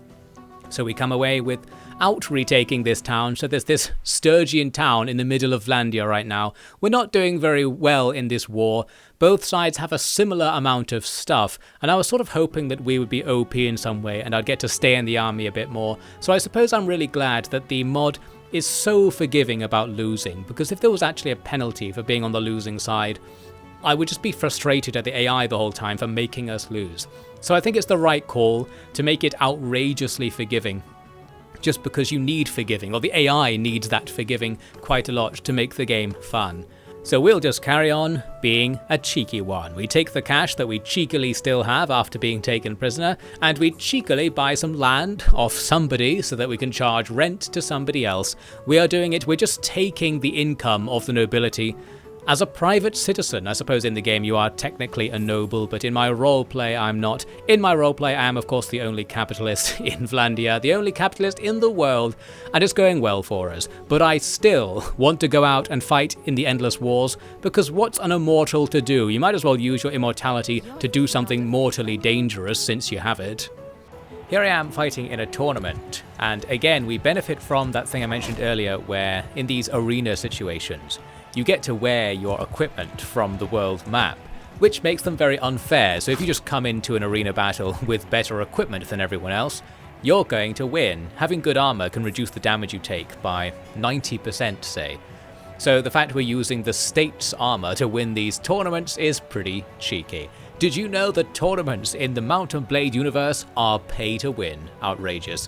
Speaker 2: So we come away without retaking this town, so there's this Sturgian town in the middle of Vlandia right now. We're not doing very well in this war. Both sides have a similar amount of stuff, and I was sort of hoping that we would be OP in some way and I'd get to stay in the army a bit more. So I suppose I'm really glad that the mod is so forgiving about losing, because if there was actually a penalty for being on the losing side, I would just be frustrated at the AI the whole time for making us lose. So I think it's the right call to make it outrageously forgiving, just because you need forgiving, or the AI needs that forgiving quite a lot to make the game fun. So we'll just carry on being a cheeky one. We take the cash that we cheekily still have after being taken prisoner, and we cheekily buy some land off somebody so that we can charge rent to somebody else. We are doing it, we're just taking the income of the nobility. As a private citizen, I suppose in the game you are technically a noble, but in my roleplay I'm not. In my roleplay I am of course the only capitalist in Vlandia, the only capitalist in the world, and it's going well for us. But I still want to go out and fight in the endless wars, because what's an immortal to do? You might as well use your immortality to do something mortally dangerous since you have it. Here I am fighting in a tournament, and again we benefit from that thing I mentioned earlier where in these arena situations, you get to wear your equipment from the world map, which makes them very unfair. So if you just come into an arena battle with better equipment than everyone else, you're going to win. Having good armor can reduce the damage you take by 90%, say. So the fact we're using the state's armor to win these tournaments is pretty cheeky. Did you know that tournaments in the Mount & Blade universe are pay to win? Outrageous.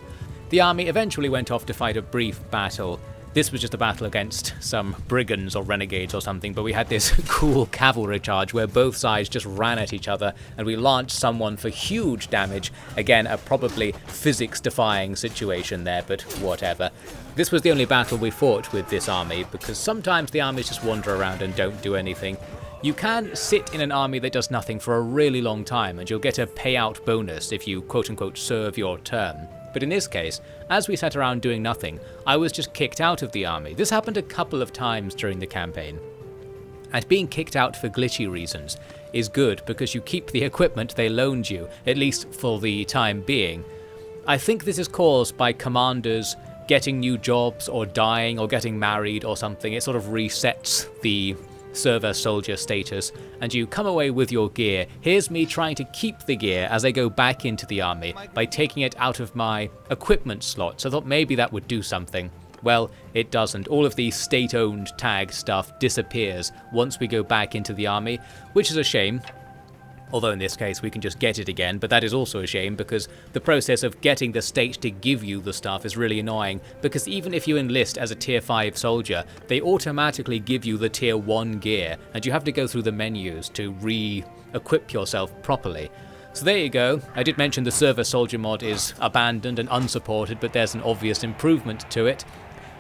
Speaker 2: The army eventually went off to fight a brief battle. This was just a battle against some brigands or renegades or something, but we had this cool cavalry charge where both sides just ran at each other and we launched someone for huge damage. Again, a probably physics-defying situation there, but whatever. This was the only battle we fought with this army, because sometimes the armies just wander around and don't do anything. You can sit in an army that does nothing for a really long time and you'll get a payout bonus if you quote-unquote serve your term. But in this case, as we sat around doing nothing, I was just kicked out of the army. This happened a couple of times during the campaign. And being kicked out for glitchy reasons is good because you keep the equipment they loaned you, at least for the time being. I think this is caused by commanders getting new jobs or dying or getting married or something. It sort of resets the server soldier status and you come away with your gear. Here's me trying to keep the gear as I go back into the army by taking it out of my equipment slots. I thought maybe that would do something. Well, it doesn't. All of the state-owned tag stuff disappears once we go back into the army, which is a shame. Although in this case we can just get it again, but that is also a shame because the process of getting the state to give you the stuff is really annoying, because even if you enlist as a tier 5 soldier, they automatically give you the tier 1 gear, and you have to go through the menus to re-equip yourself properly. So there you go. I did mention the server soldier mod is abandoned and unsupported, but there's an obvious improvement to it.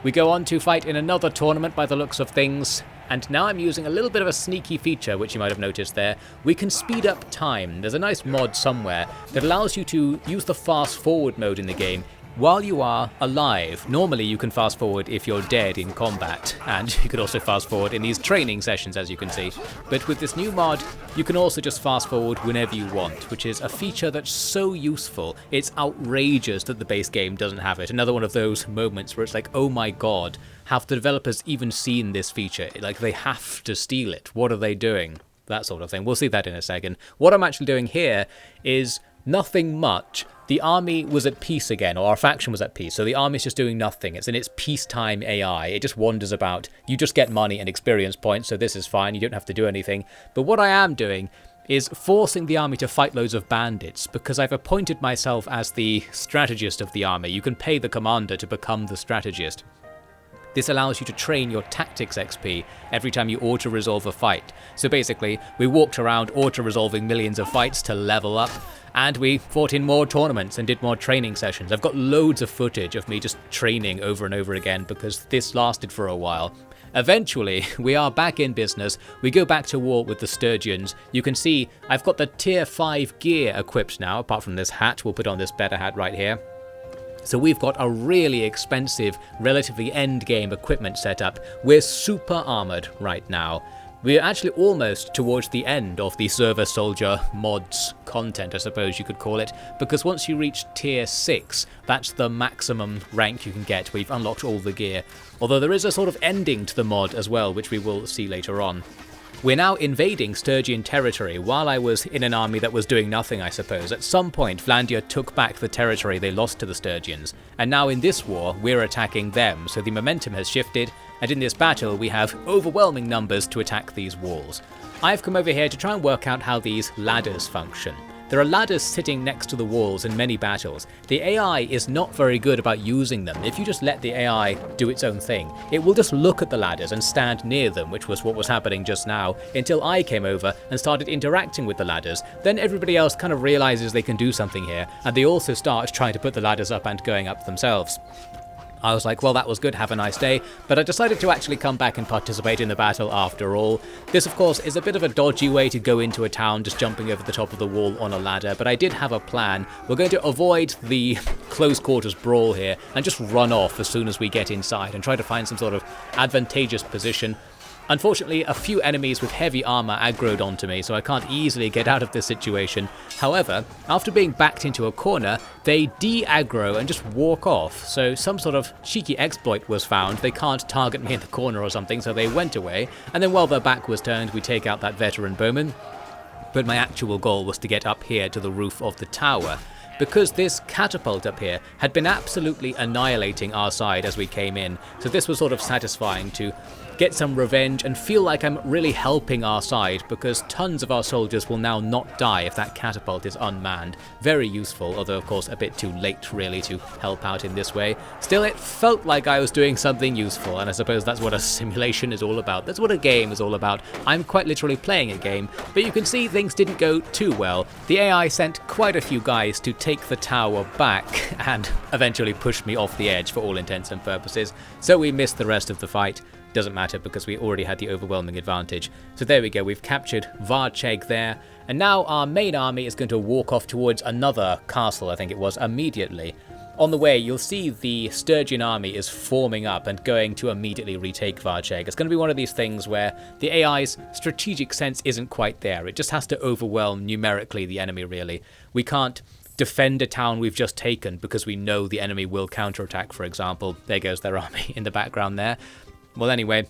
Speaker 2: We go on to fight in another tournament by the looks of things, and now I'm using a little bit of a sneaky feature which you might have noticed there. We can speed up time. There's a nice mod somewhere that allows you to use the fast forward mode in the game while you are alive. Normally you can fast forward if you're dead in combat, and you could also fast forward in these training sessions, as you can see. But with this new mod, you can also just fast forward whenever you want, which is a feature that's so useful. It's outrageous that the base game doesn't have it. Another one of those moments where it's like, oh my god, have the developers even seen this feature? Like, they have to steal it. What are they doing? That sort of thing. We'll see that in a second. What I'm actually doing here is nothing much. The army was at peace again, or our faction was at peace, so the army's just doing nothing. It's in its peacetime AI. It just wanders about. You just get money and experience points, so this is fine. You don't have to do anything. But what I am doing is forcing the army to fight loads of bandits, because I've appointed myself as the strategist of the army. You can pay the commander to become the strategist. This allows you to train your tactics XP every time you auto-resolve a fight. So basically, we walked around auto-resolving millions of fights to level up, and we fought in more tournaments and did more training sessions. I've got loads of footage of me just training over and over again because this lasted for a while. Eventually, we are back in business. We go back to war with the Sturgeons. You can see I've got the tier 5 gear equipped now, apart from this hat. We'll put on this better hat right here. So we've got a really expensive, relatively end-game equipment setup. We're super armoured right now. We're actually almost towards the end of the server soldier mods content, I suppose you could call it, because once you reach tier 6, that's the maximum rank you can get where you've unlocked all the gear. Although there is a sort of ending to the mod as well, which we will see later on. We're now invading Sturgian territory while I was in an army that was doing nothing, I suppose. At some point, Vlandia took back the territory they lost to the Sturgians, and now in this war, we're attacking them, so the momentum has shifted, and in this battle, we have overwhelming numbers to attack these walls. I've come over here to try and work out how these ladders function. There are ladders sitting next to the walls in many battles. The AI is not very good about using them. If you just let the AI do its own thing, it will just look at the ladders and stand near them, which was what was happening just now, until I came over and started interacting with the ladders. Then everybody else kind of realizes they can do something here, and they also start trying to put the ladders up and going up themselves. I was like, well, that was good, have a nice day, but I decided to actually come back and participate in the battle after all. This, of course, is a bit of a dodgy way to go into a town, just jumping over the top of the wall on a ladder, but I did have a plan. We're going to avoid the close quarters brawl here and just run off as soon as we get inside and try to find some sort of advantageous position. Unfortunately, a few enemies with heavy armor aggroed onto me, so I can't easily get out of this situation. However, after being backed into a corner, they de-aggro and just walk off. So some sort of cheeky exploit was found. They can't target me in the corner or something, so they went away. And then while their back was turned, we take out that veteran bowman. But my actual goal was to get up here to the roof of the tower, because this catapult up here had been absolutely annihilating our side as we came in. So this was sort of satisfying to get some revenge and feel like I'm really helping our side, because tons of our soldiers will now not die if that catapult is unmanned. Very useful, although of course a bit too late really to help out in this way. Still, it felt like I was doing something useful, and I suppose that's what a simulation is all about. That's what a game is all about. I'm quite literally playing a game, but you can see things didn't go too well. The AI sent quite a few guys to take the tower back and eventually pushed me off the edge for all intents and purposes, so we missed the rest of the fight. Doesn't matter because we already had the overwhelming advantage. So there we go, we've captured Varcheg there, and now our main army is going to walk off towards another castle, I think it was, immediately. On the way, you'll see the Sturgian army is forming up and going to immediately retake Varcheg. It's going to be one of these things where the AI's strategic sense isn't quite there. It just has to overwhelm numerically the enemy, really. We can't defend a town we've just taken because we know the enemy will counterattack, for example. There goes their army in the background there. Well, anyway,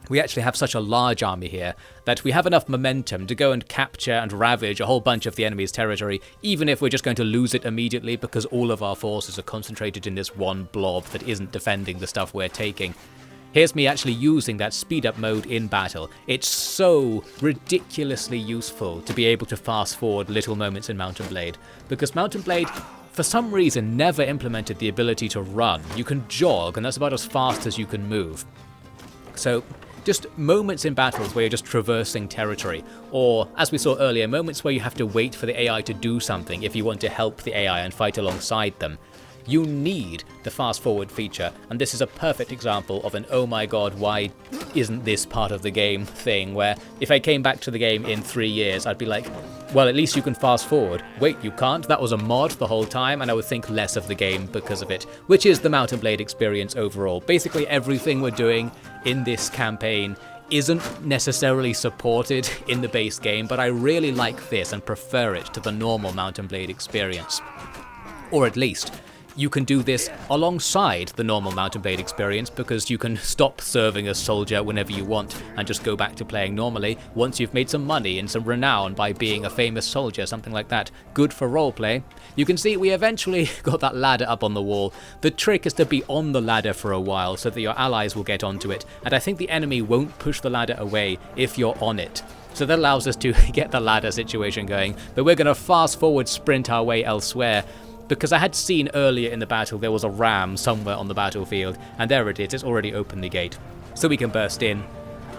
Speaker 2: we actually have such a large army here that we have enough momentum to go and capture and ravage a whole bunch of the enemy's territory, even if we're just going to lose it immediately because all of our forces are concentrated in this one blob that isn't defending the stuff we're taking. Here's me actually using that speed up mode in battle. It's so ridiculously useful to be able to fast forward little moments in Mount & Blade, because Mount & Blade for some reason never implemented the ability to run. You can jog, and that's about as fast as you can move. So just moments in battles where you're just traversing territory, or as we saw earlier, moments where you have to wait for the AI to do something if you want to help the AI and fight alongside them. You need the fast forward feature, and this is a perfect example of an oh my god, why isn't this part of the game thing, where if I came back to the game in 3 years, I'd be like, well, at least you can fast forward. Wait, you can't? That was a mod the whole time, and I would think less of the game because of it, which is the Mount & Blade experience overall. Basically everything we're doing in this campaign isn't necessarily supported in the base game, but I really like this and prefer it to the normal Mount & Blade experience. Or at least, you can do this alongside the normal Mount & Blade experience, because you can stop serving as soldier whenever you want and just go back to playing normally once you've made some money and some renown by being a famous soldier, something like that. Good for roleplay. You can see we eventually got that ladder up on the wall. The trick is to be on the ladder for a while so that your allies will get onto it, and I think the enemy won't push the ladder away if you're on it. So that allows us to get the ladder situation going, but we're going to fast forward sprint our way elsewhere, because I had seen earlier in the battle there was a ram somewhere on the battlefield, and there it is, it's already opened the gate. So we can burst in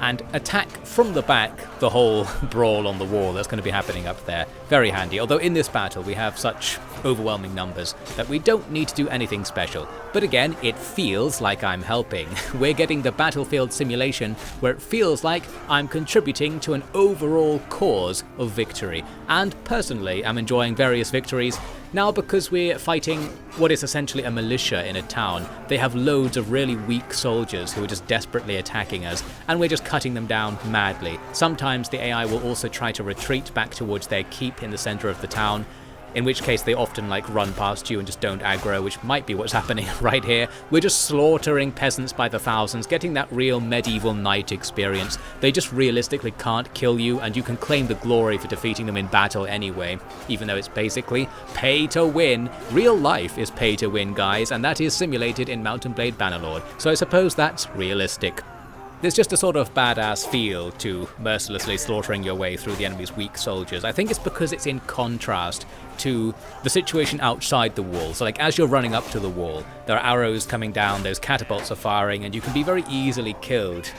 Speaker 2: and attack from the back the whole brawl on the wall that's going to be happening up there. Very handy, although in this battle we have such overwhelming numbers that we don't need to do anything special. But again, it feels like I'm helping. We're getting the battlefield simulation where it feels like I'm contributing to an overall cause of victory. And personally, I'm enjoying various victories. Now, because we're fighting what is essentially a militia in a town, they have loads of really weak soldiers who are just desperately attacking us, and we're just cutting them down madly. Sometimes the AI will also try to retreat back towards their keep in the center of the town, in which case they often run past you and just don't aggro, which might be what's happening right here. We're just slaughtering peasants by the thousands, getting that real medieval knight experience. They just realistically can't kill you, and you can claim the glory for defeating them in battle anyway, even though it's basically pay to win. Real life is pay to win, guys, and that is simulated in Mount & Blade Bannerlord, so I suppose that's realistic. There's just a sort of badass feel to mercilessly slaughtering your way through the enemy's weak soldiers. I think it's because it's in contrast to the situation outside the wall. So as you're running up to the wall, there are arrows coming down, those catapults are firing, and you can be very easily killed,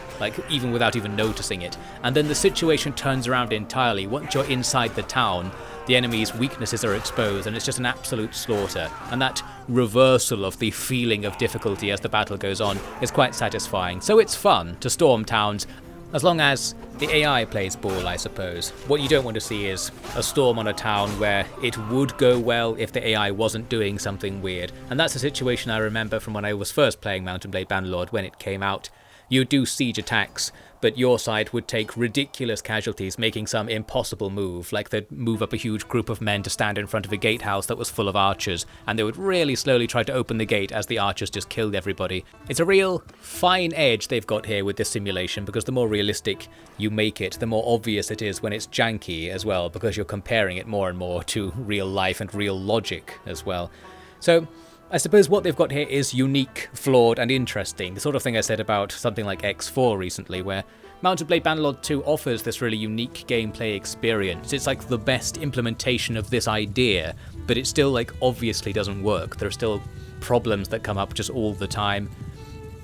Speaker 2: even without even noticing it. And then the situation turns around entirely. Once you're inside the town, the enemy's weaknesses are exposed, and it's just an absolute slaughter. And that reversal of the feeling of difficulty as the battle goes on is quite satisfying. So it's fun to storm towns, as long as the AI plays ball, I suppose. What you don't want to see is a storm on a town where it would go well if the AI wasn't doing something weird. And that's a situation I remember from when I was first playing Mount & Blade Bannerlord when it came out. You do siege attacks, but your side would take ridiculous casualties making some impossible move, like they'd move up a huge group of men to stand in front of a gatehouse that was full of archers, and they would really slowly try to open the gate as the archers just killed everybody. It's a real fine edge they've got here with this simulation, because the more realistic you make it, the more obvious it is when it's janky as well, because you're comparing it more and more to real life and real logic as well. So I suppose what they've got here is unique, flawed, and interesting. The sort of thing I said about something like X4 recently, where Mount & Blade Bannerlord 2 offers this really unique gameplay experience. It's like the best implementation of this idea, but it still obviously doesn't work. There are still problems that come up just all the time,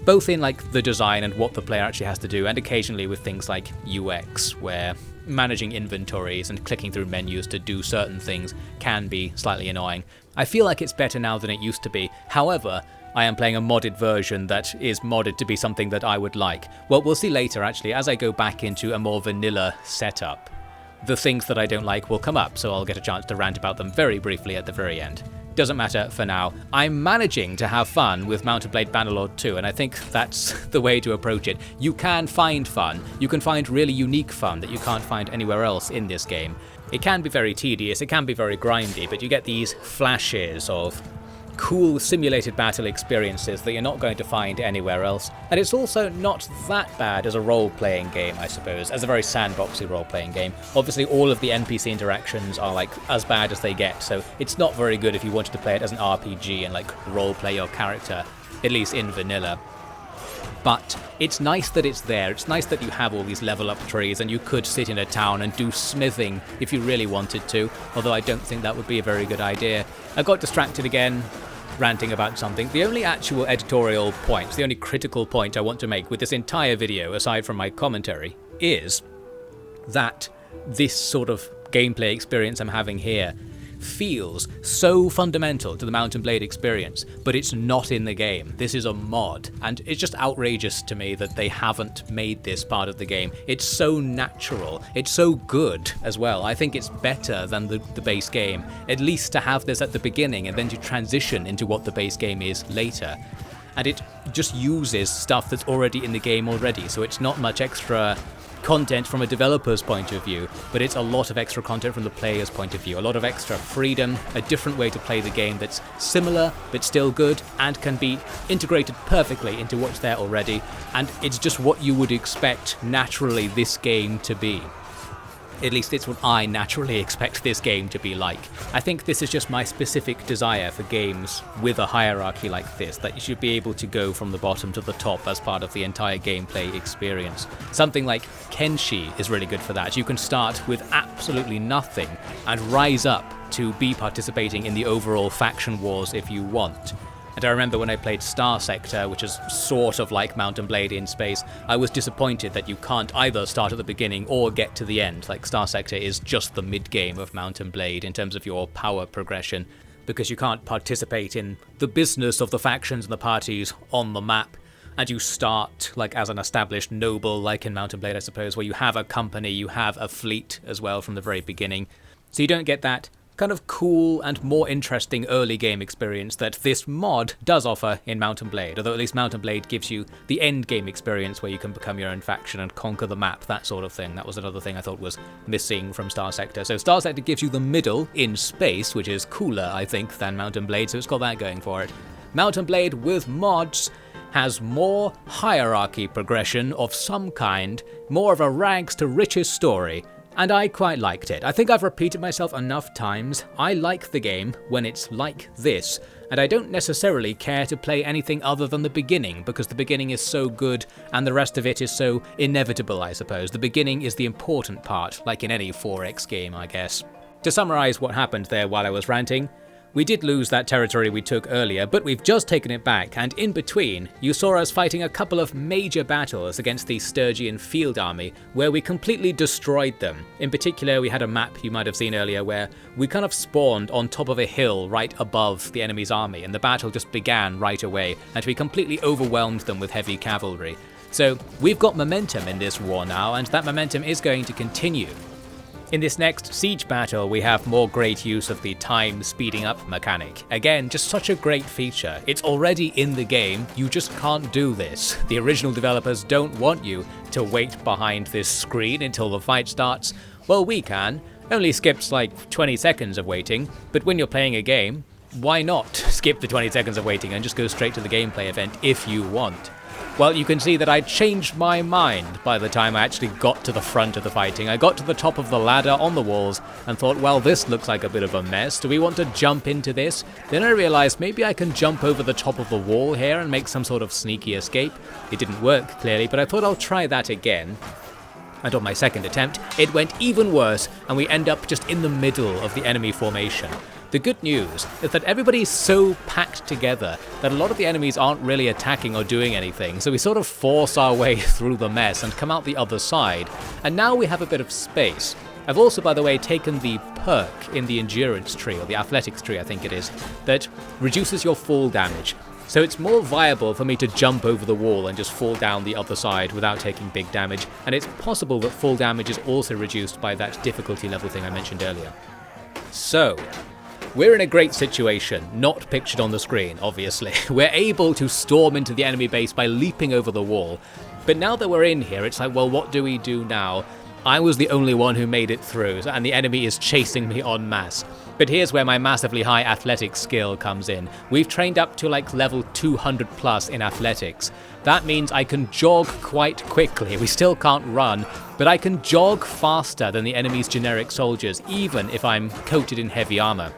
Speaker 2: both in the design and what the player actually has to do, and occasionally with things like UX, where managing inventories and clicking through menus to do certain things can be slightly annoying. I feel like it's better now than it used to be. However, I am playing a modded version that is modded to be something that I would like. Well, we'll see later actually, as I go back into a more vanilla setup. The things that I don't like will come up, so I'll get a chance to rant about them very briefly at the very end. Doesn't matter for now. I'm managing to have fun with Mount & Blade Bannerlord 2, and I think that's the way to approach it. You can find fun. You can find really unique fun that you can't find anywhere else in this game. It can be very tedious, it can be very grindy, but you get these flashes of cool simulated battle experiences that you're not going to find anywhere else. And it's also not that bad as a role-playing game, I suppose, as a very sandboxy role-playing game. Obviously all of the NPC interactions are as bad as they get, so it's not very good if you wanted to play it as an RPG and role-play your character, at least in vanilla. But it's nice that it's there. It's nice that you have all these level up trees and you could sit in a town and do smithing if you really wanted to, although I don't think that would be a very good idea. I got distracted again, ranting about something. The only actual editorial point, the only critical point I want to make with this entire video, aside from my commentary, is that this sort of gameplay experience I'm having here feels so fundamental to the Mount & Blade experience, but it's not in the game. This is a mod, and it's just outrageous to me that they haven't made this part of the game. It's so natural, it's so good as well. I think it's better than the base game, at least to have this at the beginning and then to transition into what the base game is later. And it just uses stuff that's already in the game already, so it's not much extra content from a developer's point of view, but it's a lot of extra content from the player's point of view, a lot of extra freedom, a different way to play the game that's similar but still good and can be integrated perfectly into what's there already, and it's just what you would expect naturally this game to be. At least it's what I naturally expect this game to be like. I think this is just my specific desire for games with a hierarchy like this, that you should be able to go from the bottom to the top as part of the entire gameplay experience. Something like Kenshi is really good for that. You can start with absolutely nothing and rise up to be participating in the overall faction wars if you want. And I remember when I played Star Sector, which is sort of like Mount & Blade in space, I was disappointed that you can't either start at the beginning or get to the end. Like, Star Sector is just the mid-game of Mount & Blade in terms of your power progression, because you can't participate in the business of the factions and the parties on the map. And you start like as an established noble, like in Mount & Blade, I suppose, where you have a company, you have a fleet as well from the very beginning. So you don't get that kind of cool and more interesting early game experience that this mod does offer in Mount & Blade, although at least Mount & Blade gives you the end game experience where you can become your own faction and conquer the map, that sort of thing. That was another thing I thought was missing from Star Sector. So Star Sector gives you the middle in space, which is cooler, I think, than Mount & Blade, so it's got that going for it. Mount & Blade with mods has more hierarchy progression of some kind, more of a rags to riches story, and I quite liked it. I think I've repeated myself enough times. I like the game when it's like this, and I don't necessarily care to play anything other than the beginning, because the beginning is so good and the rest of it is so inevitable, I suppose. The beginning is the important part, like in any 4X game, I guess. To summarise what happened there while I was ranting, we did lose that territory we took earlier, but we've just taken it back, and in between, you saw us fighting a couple of major battles against the Stygian field army, where we completely destroyed them. In particular, we had a map you might have seen earlier where we kind of spawned on top of a hill right above the enemy's army, and the battle just began right away, and we completely overwhelmed them with heavy cavalry. So we've got momentum in this war now, and that momentum is going to continue. In this next siege battle, we have more great use of the time speeding up mechanic. Again, just such a great feature. It's already in the game, you just can't do this. The original developers don't want you to wait behind this screen until the fight starts. Well, we can. Only skips like 20 seconds of waiting, but when you're playing a game, why not skip the 20 seconds of waiting and just go straight to the gameplay event if you want? Well, you can see that I changed my mind by the time I actually got to the front of the fighting. I got to the top of the ladder on the walls and thought, well, this looks like a bit of a mess. Do we want to jump into this? Then I realized maybe I can jump over the top of the wall here and make some sort of sneaky escape. It didn't work, clearly, but I thought I'll try that again. And on my second attempt, it went even worse, and we end up just in the middle of the enemy formation. The good news is that everybody's so packed together that a lot of the enemies aren't really attacking or doing anything, so we sort of force our way through the mess and come out the other side, and now we have a bit of space. I've also, by the way, taken the perk in the endurance tree, or the athletics tree I think it is, that reduces your fall damage. So it's more viable for me to jump over the wall and just fall down the other side without taking big damage, and it's possible that fall damage is also reduced by that difficulty level thing I mentioned earlier. So we're in a great situation, not pictured on the screen, obviously. We're able to storm into the enemy base by leaping over the wall. But now that we're in here, it's like, well, what do we do now? I was the only one who made it through, and the enemy is chasing me en masse. But here's where my massively high athletics skill comes in. We've trained up to like level 200 plus in athletics. That means I can jog quite quickly. We still can't run, but I can jog faster than the enemy's generic soldiers, even if I'm coated in heavy armor.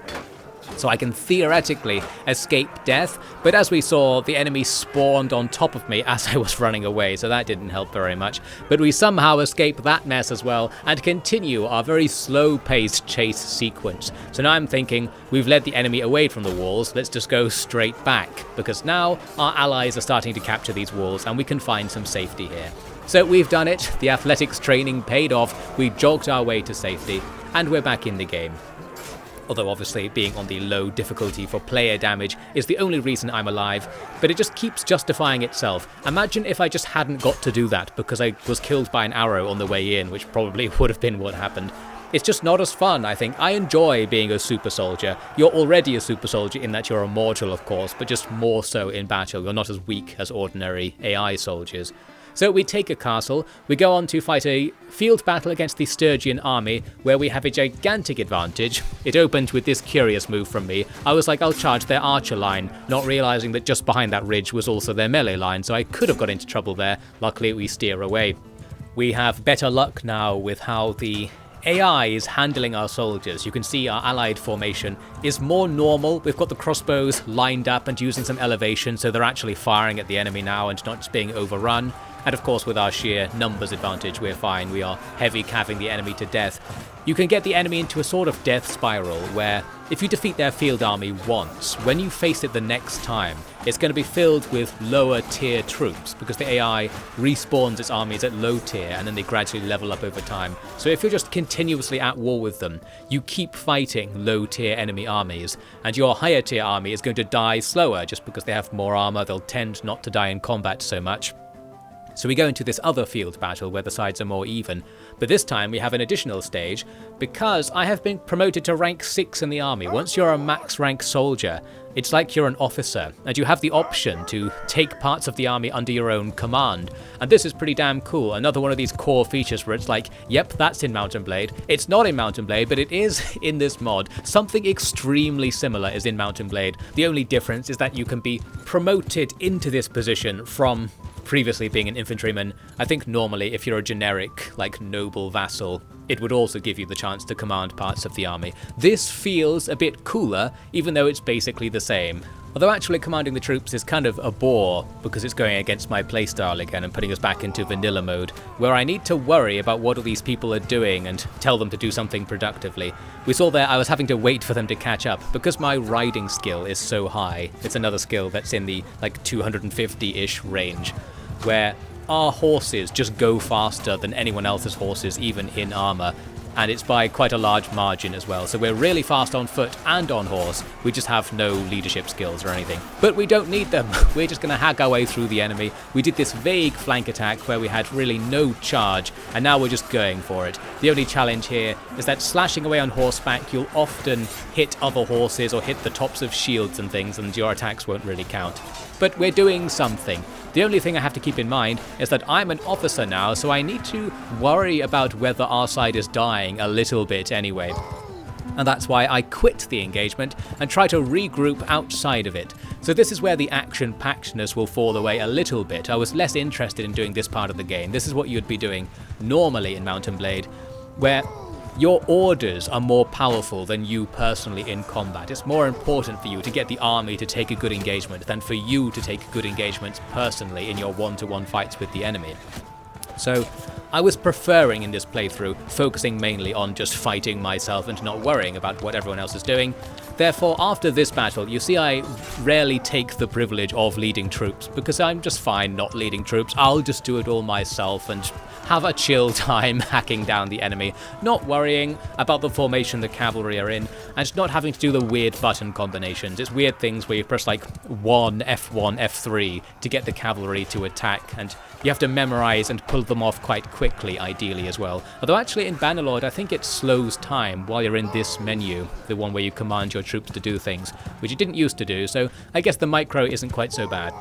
Speaker 1: so I can theoretically escape death, but as we saw, the enemy spawned on top of me as I was running away, so that didn't help very much. But we somehow escape that mess as well, and continue our very slow-paced chase sequence. So now I'm thinking, we've led the enemy away from the walls, let's just go straight back, because now our allies are starting to capture these walls, and we can find some safety here. So we've done it, the athletics training paid off, we jogged our way to safety, and we're back in the game. Although obviously being on the low difficulty for player damage is the only reason I'm alive, but it just keeps justifying itself. Imagine if I just hadn't got to do that because I was killed by an arrow on the way in, which probably would have been what happened. It's just not as fun, I think. I enjoy being a super soldier. You're already a super soldier in that you're immortal, of course, but just more so in battle. You're not as weak as ordinary AI soldiers. So we take a castle, we go on to fight a field battle against the Sturgian army, where we have a gigantic advantage. It opened with this curious move from me. I was like, I'll charge their archer line, not realizing that just behind that ridge was also their melee line, so I could have got into trouble there. Luckily we steer away. We have better luck now with how the AI is handling our soldiers. You can see our allied formation is more normal. We've got the crossbows lined up and using some elevation, so they're actually firing at the enemy now and not just being overrun. And of course with our sheer numbers advantage we're fine, we are heavy capping the enemy to death. You can get the enemy into a sort of death spiral where if you defeat their field army once, when you face it the next time, it's going to be filled with lower tier troops because the AI respawns its armies at low tier and then they gradually level up over time. So if you're just continuously at war with them, you keep fighting low tier enemy armies and your higher tier army is going to die slower just because they have more armor, they'll tend not to die in combat so much. So we go into this other field battle where the sides are more even, but this time we have an additional stage because I have been promoted to rank 6 in the army. Once you're a max rank soldier, it's like you're an officer and you have the option to take parts of the army under your own command. And this is pretty damn cool. Another one of these core features where it's like, yep, that's in Mount & Blade. It's not in Mount & Blade, but it is in this mod. Something extremely similar is in Mount & Blade. The only difference is that you can be promoted into this position from previously being an infantryman. I think normally if you're a generic, like, noble vassal, it would also give you the chance to command parts of the army. This feels a bit cooler, even though it's basically the same. Although actually commanding the troops is kind of a bore, because it's going against my playstyle again and putting us back into vanilla mode, where I need to worry about what all these people are doing and tell them to do something productively. We saw there I was having to wait for them to catch up, because my riding skill is so high. It's another skill that's in the, like, 250-ish range, where our horses just go faster than anyone else's horses, even in armor. And it's by quite a large margin as well, so we're really fast on foot and on horse. We just have no leadership skills or anything. But we don't need them, we're just going to hack our way through the enemy. We did this vague flank attack where we had really no charge, and now we're just going for it. The only challenge here is that slashing away on horseback, you'll often hit other horses or hit the tops of shields and things, and your attacks won't really count. But we're doing something. The only thing I have to keep in mind is that I'm an officer now, so I need to worry about whether our side is dying a little bit anyway. And that's why I quit the engagement and try to regroup outside of it. So this is where the action-packedness will fall away a little bit. I was less interested in doing this part of the game. This is what you'd be doing normally in Mount & Blade, where your orders are more powerful than you personally in combat. It's more important for you to get the army to take a good engagement than for you to take good engagements personally in your one-to-one fights with the enemy. So I was preferring in this playthrough focusing mainly on just fighting myself and not worrying about what everyone else is doing. Therefore, after this battle, you see I rarely take the privilege of leading troops because I'm just fine not leading troops. I'll just do it all myself and have a chill time hacking down the enemy, not worrying about the formation the cavalry are in, and not having to do the weird button combinations. It's weird things where you press like F1, F3 to get the cavalry to attack, and you have to memorize and pull them off quite quickly, ideally as well. Although actually in Bannerlord, I think it slows time while you're in this menu, the one where you command your troops to do things, which it didn't used to do, so I guess the micro isn't quite so bad.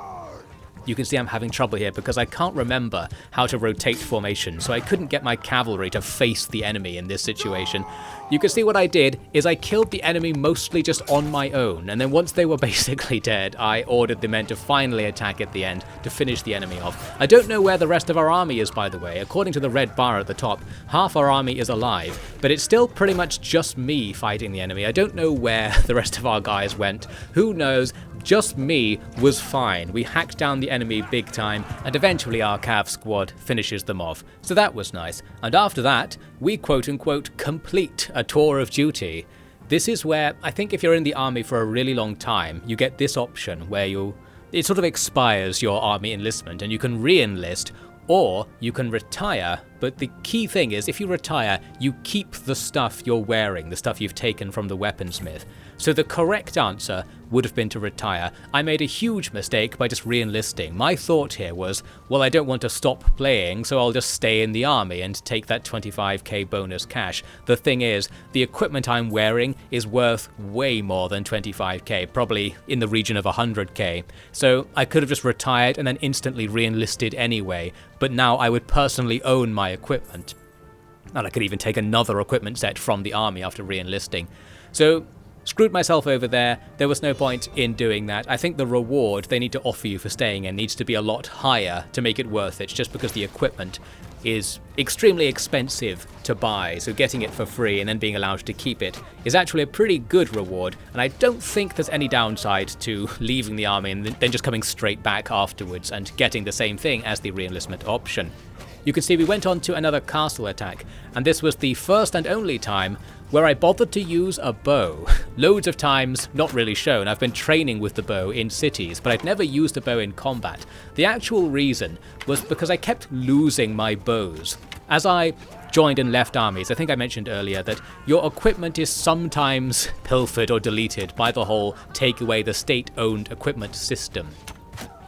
Speaker 1: You can see I'm having trouble here because I can't remember how to rotate formation, so I couldn't get my cavalry to face the enemy in this situation.
Speaker 2: You can see what I did is I killed the enemy mostly just on my own, and then once they were basically dead, I ordered the men to finally attack at the end to finish the enemy off. I don't know where the rest of our army is, by the way. According to the red bar at the top, half our army is alive, but it's still pretty much just me fighting the enemy. I don't know where the rest of our guys went. Who knows? Just me was fine. We hacked down the enemy big time, and eventually our cav squad finishes them off. So that was nice. And after that, we quote-unquote complete a tour of duty. This is where, I think if you're in the army for a really long time, you get this option where it sort of expires your army enlistment and you can re-enlist, or you can retire. But the key thing is, if you retire, you keep the stuff you're wearing, the stuff you've taken from the weaponsmith. So the correct answer would have been to retire. I made a huge mistake by just re-enlisting. My thought here was, well, I don't want to stop playing, so I'll just stay in the army and take that 25k bonus cash. The thing is, the equipment I'm wearing is worth way more than 25k, probably in the region of 100k. So I could have just retired and then instantly re-enlisted anyway, but now I would personally own my equipment. And I could even take another equipment set from the army after re-enlisting. So screwed myself over there. There was no point in doing that. I think the reward they need to offer you for staying in needs to be a lot higher to make it worth it, just because the equipment is extremely expensive to buy, so getting it for free and then being allowed to keep it is actually a pretty good reward, and I don't think there's any downside to leaving the army and then just coming straight back afterwards and getting the same thing as the re-enlistment option. You can see we went on to another castle attack, and this was the first and only time where I bothered to use a bow. Loads of times, not really shown. I've been training with the bow in cities, but I'd never used a bow in combat. The actual reason was because I kept losing my bows. As I joined and left armies, I think I mentioned earlier that your equipment is sometimes pilfered or deleted by the whole take away the state-owned equipment system.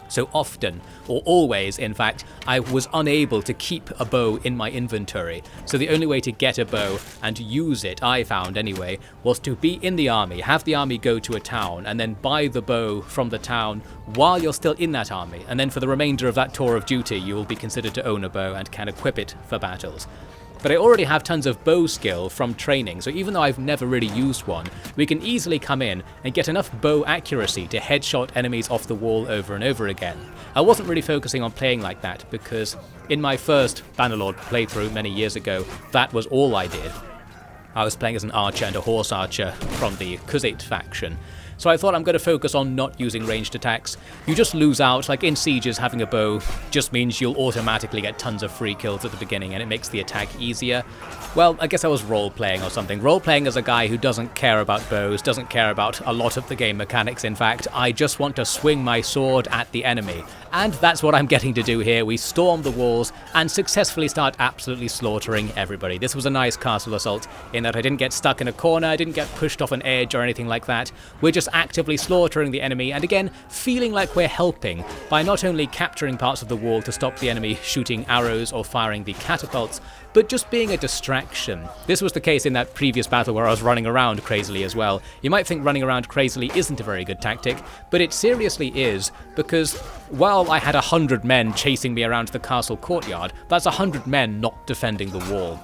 Speaker 2: So often, or always in fact, I was unable to keep a bow in my inventory. So the only way to get a bow and use it, I found anyway, was to be in the army, have the army go to a town, and then buy the bow from the town while you're still in that army. And then for the remainder of that tour of duty, you will be considered to own a bow and can equip it for battles. But I already have tons of bow skill from training, so even though I've never really used one, we can easily come in and get enough bow accuracy to headshot enemies off the wall over and over again. I wasn't really focusing on playing like that, because in my first Bannerlord playthrough many years ago, that was all I did. I was playing as an archer and a horse archer from the Kuzit faction. So I thought I'm going to focus on not using ranged attacks. You just lose out, like in sieges having a bow just means you'll automatically get tons of free kills at the beginning and it makes the attack easier. Well, I guess I was role-playing or something. Role-playing as a guy who doesn't care about bows, doesn't care about a lot of the game mechanics in fact. I just want to swing my sword at the enemy. And that's what I'm getting to do here. We storm the walls and successfully start absolutely slaughtering everybody. This was a nice castle assault in that I didn't get stuck in a corner, I didn't get pushed off an edge or anything like that. We're just actively slaughtering the enemy and again feeling like we're helping by not only capturing parts of the wall to stop the enemy shooting arrows or firing the catapults, but just being a distraction. This was the case in that previous battle where I was running around crazily as well. You might think running around crazily isn't a very good tactic, but it seriously is, because while I had 100 men chasing me around the castle courtyard, that's 100 men not defending the wall.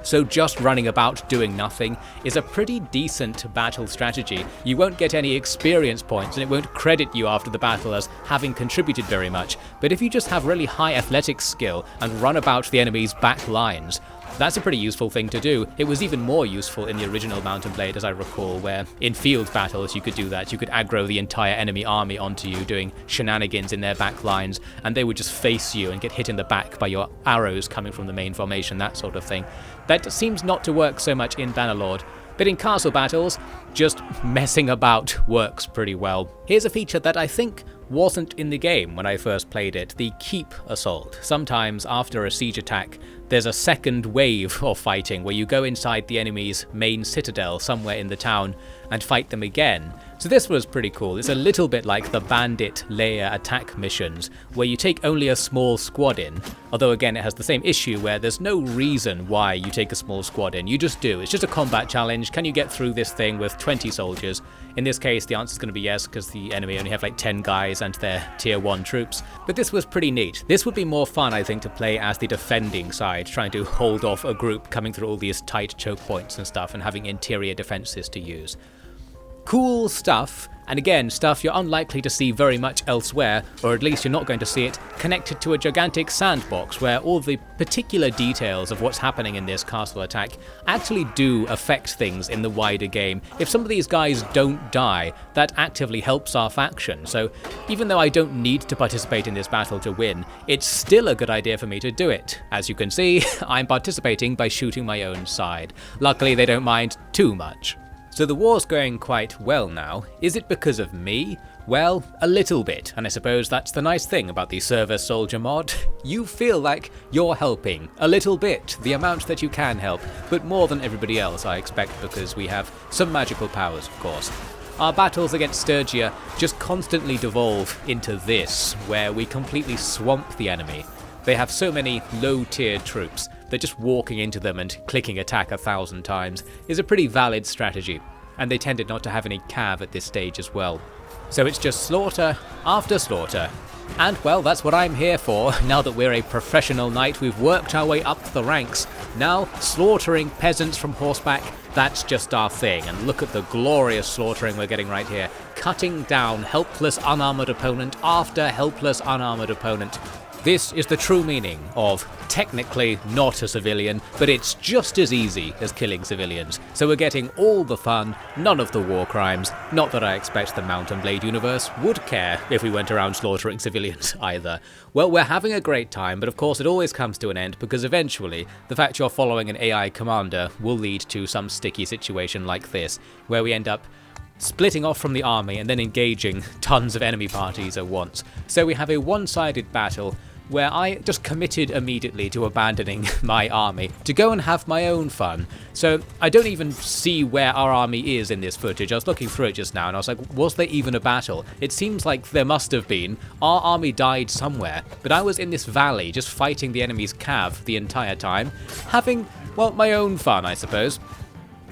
Speaker 2: So just running about doing nothing is a pretty decent battle strategy. You won't get any experience points and it won't credit you after the battle as having contributed very much, but if you just have really high athletics skill and run about the enemy's back lines, that's a pretty useful thing to do. It was even more useful in the original Mount and Blade, as I recall, where in field battles you could do that. You could aggro the entire enemy army onto you, doing shenanigans in their back lines, and they would just face you and get hit in the back by your arrows coming from the main formation, that sort of thing. That seems not to work so much in Bannerlord, but in castle battles, just messing about works pretty well. Here's a feature that I think wasn't in the game when I first played it, the keep assault. Sometimes after a siege attack, there's a second wave of fighting where you go inside the enemy's main citadel somewhere in the town and fight them again. So this was pretty cool. It's a little bit like the bandit layer attack missions, where you take only a small squad in, although again it has the same issue where there's no reason why you take a small squad in, you just do. It's just a combat challenge. Can you get through this thing with 20 soldiers? In this case the answer is going to be yes, because the enemy only have like 10 guys and they're tier 1 troops. But this was pretty neat. This would be more fun, I think, to play as the defending side, trying to hold off a group coming through all these tight choke points and stuff and having interior defenses to use. Cool stuff, and again, stuff you're unlikely to see very much elsewhere, or at least you're not going to see it connected to a gigantic sandbox where all the particular details of what's happening in this castle attack actually do affect things in the wider game. If some of these guys don't die, that actively helps our faction, so even though I don't need to participate in this battle to win, it's still a good idea for me to do it. As you can see, I'm participating by shooting my own side. Luckily they don't mind too much. So the war's going quite well now. Is it because of me? Well, a little bit, and I suppose that's the nice thing about the Server Soldier mod. You feel like you're helping, a little bit, the amount that you can help, but more than everybody else I expect, because we have some magical powers, of course. Our battles against Sturgia just constantly devolve into this, where we completely swamp the enemy. They have so many low-tier troops that just walking into them and clicking attack 1,000 times is a pretty valid strategy, and they tended not to have any cav at this stage as well. So it's just slaughter after slaughter. And well, that's what I'm here for. Now that we're a professional knight, we've worked our way up the ranks. Now, slaughtering peasants from horseback, that's just our thing. And look at the glorious slaughtering we're getting right here. Cutting down helpless unarmoured opponent after helpless unarmoured opponent. This is the true meaning of technically not a civilian, but it's just as easy as killing civilians. So we're getting all the fun, none of the war crimes. Not that I expect the Mount and Blade universe would care if we went around slaughtering civilians either. Well, we're having a great time, but of course it always comes to an end, because eventually the fact you're following an AI commander will lead to some sticky situation like this, where we end up splitting off from the army and then engaging tons of enemy parties at once. So we have a one-sided battle where I just committed immediately to abandoning my army to go and have my own fun. So I don't even see where our army is in this footage. I was looking through it just now and I was like, was there even a battle? It seems like there must have been. Our army died somewhere, but I was in this valley just fighting the enemy's cav the entire time, having, well, my own fun, I suppose.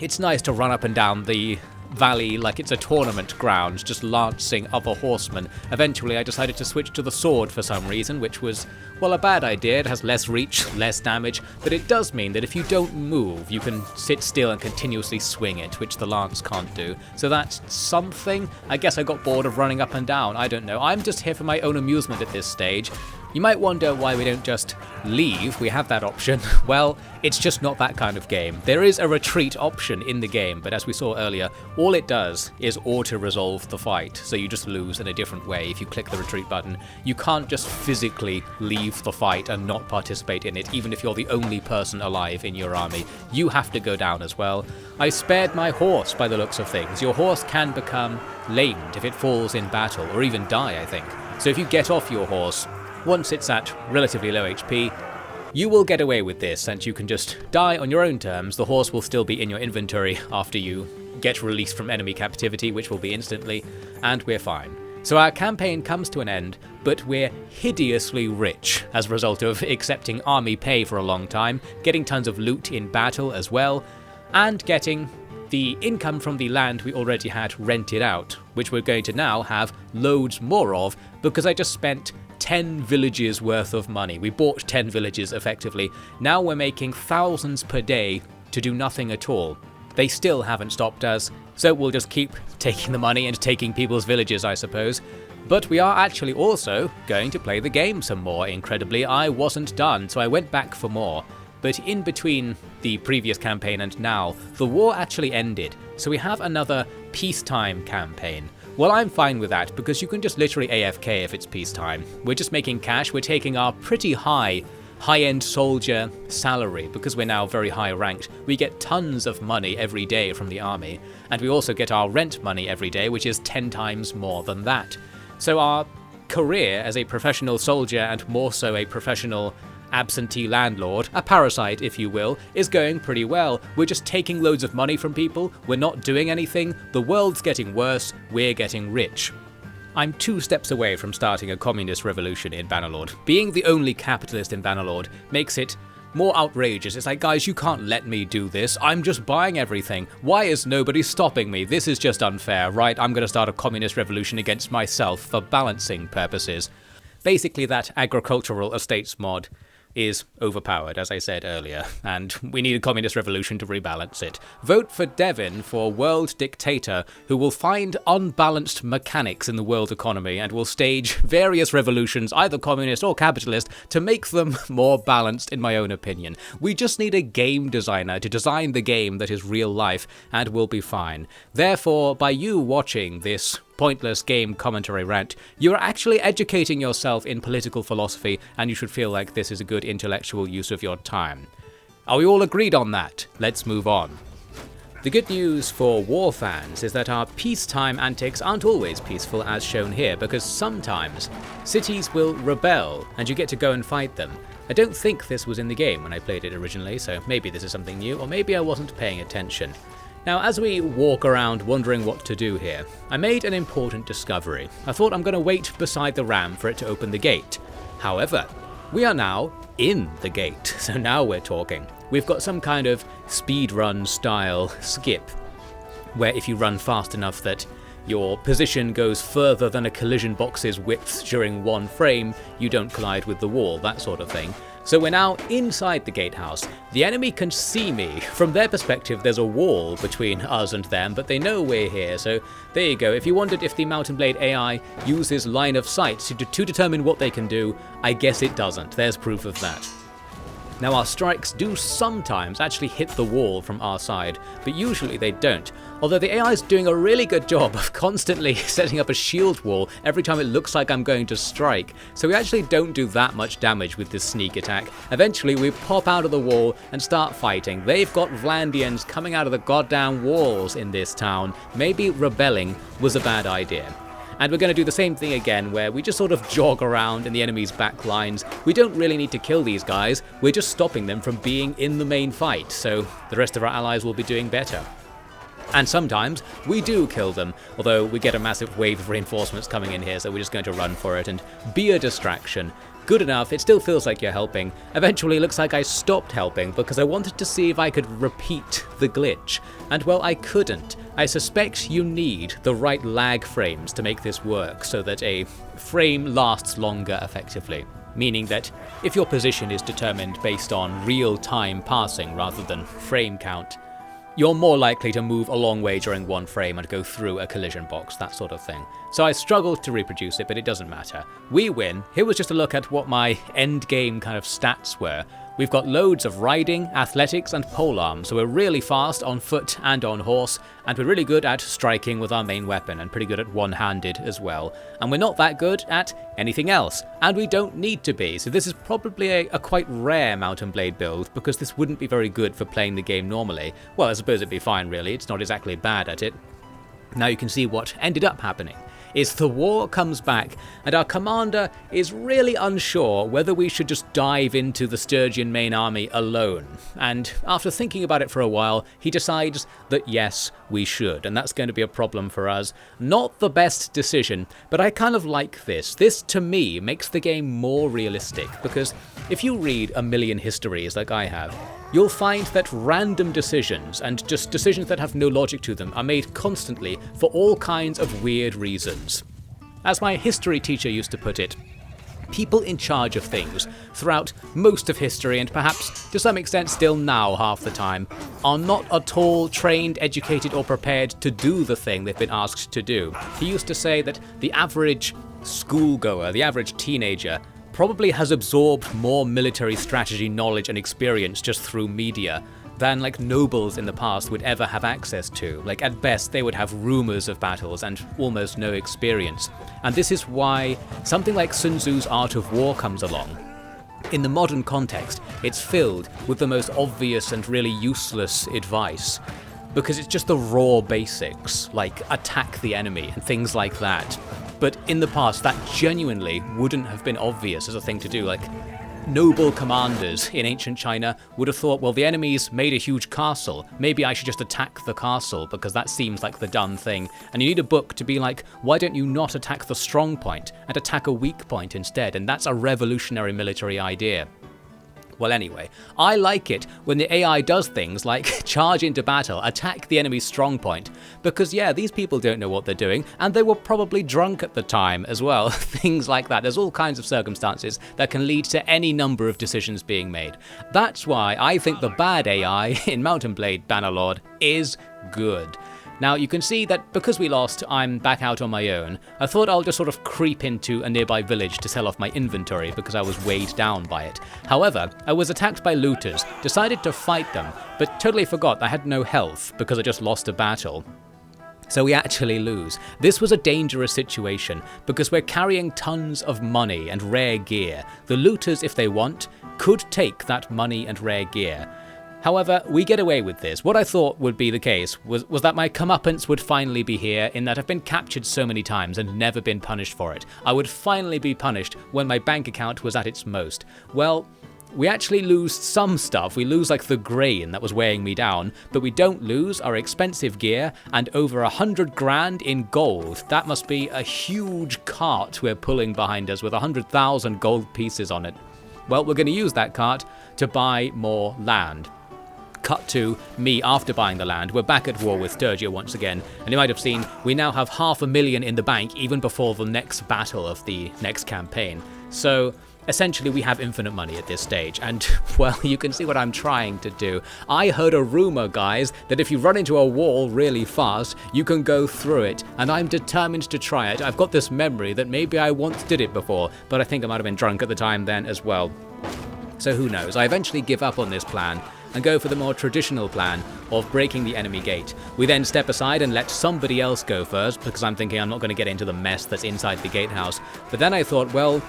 Speaker 2: It's nice to run up and down the valley like it's a tournament ground, just lancing other horsemen. Eventually I decided to switch to the sword for some reason, which was, well, a bad idea. It has less reach, less damage, but it does mean that if you don't move, you can sit still and continuously swing it, which the lance can't do. So that's something. I guess I got bored of running up and down, I don't know. I'm just here for my own amusement at this stage. You might wonder why we don't just leave. We have that option. Well, it's just not that kind of game. There is a retreat option in the game, but as we saw earlier, all it does is auto-resolve the fight, so you just lose in a different way if you click the retreat button. You can't just physically leave the fight and not participate in it, even if you're the only person alive in your army. You have to go down as well. I spared my horse by the looks of things. Your horse can become lamed if it falls in battle, or even die, I think. So if you get off your horse, once it's at relatively low HP, you will get away with this, and you can just die on your own terms. The horse will still be in your inventory after you get released from enemy captivity, which will be instantly, and we're fine. So our campaign comes to an end, but we're hideously rich as a result of accepting army pay for a long time, getting tons of loot in battle as well, and getting the income from the land we already had rented out, which we're going to now have loads more of, because I just spent 10 villages worth of money. We bought 10 villages effectively. Now we're making thousands per day to do nothing at all. They still haven't stopped us, so we'll just keep taking the money and taking people's villages, I suppose. But we are actually also going to play the game some more, incredibly. I wasn't done, so I went back for more. But in between the previous campaign and now, the war actually ended, so we have another peacetime campaign. Well, I'm fine with that, because you can just literally AFK if it's peacetime. We're just making cash. We're taking our pretty high-end soldier salary, because we're now very high ranked. We get tons of money every day from the army, and we also get our rent money every day, which is 10 times more than that. So our career as a professional soldier, and more so a professional absentee landlord, a parasite if you will, is going pretty well. We're just taking loads of money from people, we're not doing anything, the world's getting worse, we're getting rich. I'm 2 steps away from starting a communist revolution in Bannerlord. Being the only capitalist in Bannerlord makes it more outrageous. It's like, guys, you can't let me do this. I'm just buying everything. Why is nobody stopping me? This is just unfair, right? I'm going to start a communist revolution against myself for balancing purposes. Basically, that agricultural estates mod is overpowered, as I said earlier, and we need a communist revolution to rebalance it. Vote for Devin for world dictator, who will find unbalanced mechanics in the world economy and will stage various revolutions, either communist or capitalist, to make them more balanced, in my own opinion. We just need a game designer to design the game that is real life, and we'll be fine. Therefore, by you watching this pointless game commentary rant, you're actually educating yourself in political philosophy, and you should feel like this is a good intellectual use of your time. Are we all agreed on that? Let's move on. The good news for war fans is that our peacetime antics aren't always peaceful as shown here, because sometimes cities will rebel and you get to go and fight them. I don't think this was in the game when I played it originally, so maybe this is something new, or maybe I wasn't paying attention. Now, as we walk around wondering what to do here, I made an important discovery. I thought I'm going to wait beside the ram for it to open the gate. However, we are now in the gate, so now we're talking. We've got some kind of speedrun style skip, where if you run fast enough that your position goes further than a collision box's width during one frame, you don't collide with the wall, that sort of thing. So we're now inside the gatehouse. The enemy can see me. From their perspective, there's a wall between us and them, but they know we're here, so there you go. If you wondered if the Mountain Blade AI uses line of sight to determine what they can do, I guess it doesn't. There's proof of that. Now, our strikes do sometimes actually hit the wall from our side, but usually they don't. Although the AI is doing a really good job of constantly setting up a shield wall every time it looks like I'm going to strike, so we actually don't do that much damage with this sneak attack. Eventually we pop out of the wall and start fighting. They've got Vlandians coming out of the goddamn walls in this town. Maybe rebelling was a bad idea. And we're going to do the same thing again, where we just sort of jog around in the enemy's back lines. We don't really need to kill these guys, we're just stopping them from being in the main fight, so the rest of our allies will be doing better. And sometimes we do kill them, although we get a massive wave of reinforcements coming in here, so we're just going to run for it and be a distraction. Good enough, it still feels like you're helping. Eventually it looks like I stopped helping because I wanted to see if I could repeat the glitch. And well, I couldn't. I suspect you need the right lag frames to make this work so that a frame lasts longer effectively. Meaning that if your position is determined based on real-time passing rather than frame count, you're more likely to move a long way during one frame and go through a collision box, that sort of thing. So I struggled to reproduce it, but it doesn't matter. We win. Here was just a look at what my end game kind of stats were. We've got loads of riding, athletics, and polearm, so we're really fast on foot and on horse, and we're really good at striking with our main weapon, and pretty good at one-handed as well. And we're not that good at anything else, and we don't need to be, so this is probably a quite rare Mountain Blade build, because this wouldn't be very good for playing the game normally. Well, I suppose it'd be fine really, it's not exactly bad at it. Now you can see what ended up happening. Is the war comes back, and our commander is really unsure whether we should just dive into the Sturgian main army alone. And after thinking about it for a while, he decides that yes, we should, and that's going to be a problem for us. Not the best decision, but I kind of like this. This, to me, makes the game more realistic, because if you read a million histories like I have, you'll find that random decisions, and just decisions that have no logic to them, are made constantly for all kinds of weird reasons. As my history teacher used to put it, people in charge of things throughout most of history, and perhaps to some extent still now half the time, are not at all trained, educated, or prepared to do the thing they've been asked to do. He used to say that the average schoolgoer, the average teenager, probably has absorbed more military strategy knowledge and experience just through media than like nobles in the past would ever have access to. Like at best they would have rumors of battles and almost no experience. And this is why something like Sun Tzu's Art of War comes along. In the modern context, it's filled with the most obvious and really useless advice, because it's just the raw basics, like attack the enemy and things like that. But in the past, that genuinely wouldn't have been obvious as a thing to do. Like, noble commanders in ancient China would have thought, well, the enemy's made a huge castle. Maybe I should just attack the castle because that seems like the done thing. And you need a book to be like, why don't you not attack the strong point and attack a weak point instead? And that's a revolutionary military idea. Well, anyway, I like it when the AI does things like charge into battle, attack the enemy's strong point, because yeah, these people don't know what they're doing, and they were probably drunk at the time as well. Things like that. There's all kinds of circumstances that can lead to any number of decisions being made. That's why I think the bad AI in Mount & Blade Bannerlord is good. Now, you can see that because we lost, I'm back out on my own. I thought I'll just sort of creep into a nearby village to sell off my inventory because I was weighed down by it. However, I was attacked by looters, decided to fight them, but totally forgot I had no health because I just lost a battle. So we actually lose. This was a dangerous situation because we're carrying tons of money and rare gear. The looters, if they want, could take that money and rare gear. However, we get away with this. What I thought would be the case was that my comeuppance would finally be here, in that I've been captured so many times and never been punished for it. I would finally be punished when my bank account was at its most. Well, we actually lose some stuff. We lose like the grain that was weighing me down, but we don't lose our expensive gear and over 100 grand in gold. That must be a huge cart we're pulling behind us with 100,000 gold pieces on it. Well, we're going to use that cart to buy more land. Cut to me after buying the land. We're back at war with Sturgia once again, and you might have seen we now have 500,000 in the bank even before the next battle of the next campaign. So essentially we have infinite money at this stage, and well, you can see what I'm trying to do. I heard a rumor, guys, that if you run into a wall really fast, you can go through it, and I'm determined to try it. I've got this memory that maybe I once did it before, but I think I might have been drunk at the time then as well. So who knows? I eventually give up on this plan and go for the more traditional plan of breaking the enemy gate. We then step aside and let somebody else go first, because I'm thinking I'm not going to get into the mess that's inside the gatehouse. But then I thought, well,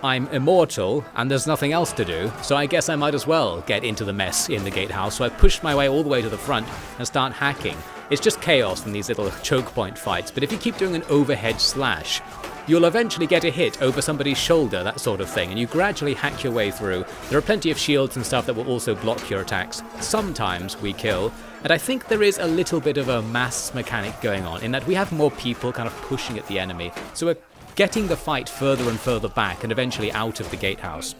Speaker 2: I'm immortal and there's nothing else to do, so I guess I might as well get into the mess in the gatehouse. So I pushed my way all the way to the front and start hacking. It's just chaos in these little choke point fights, but if you keep doing an overhead slash, you'll eventually get a hit over somebody's shoulder, that sort of thing, and you gradually hack your way through. There are plenty of shields and stuff that will also block your attacks. Sometimes we kill, and I think there is a little bit of a mass mechanic going on in that we have more people kind of pushing at the enemy, so we're getting the fight further and further back and eventually out of the gatehouse.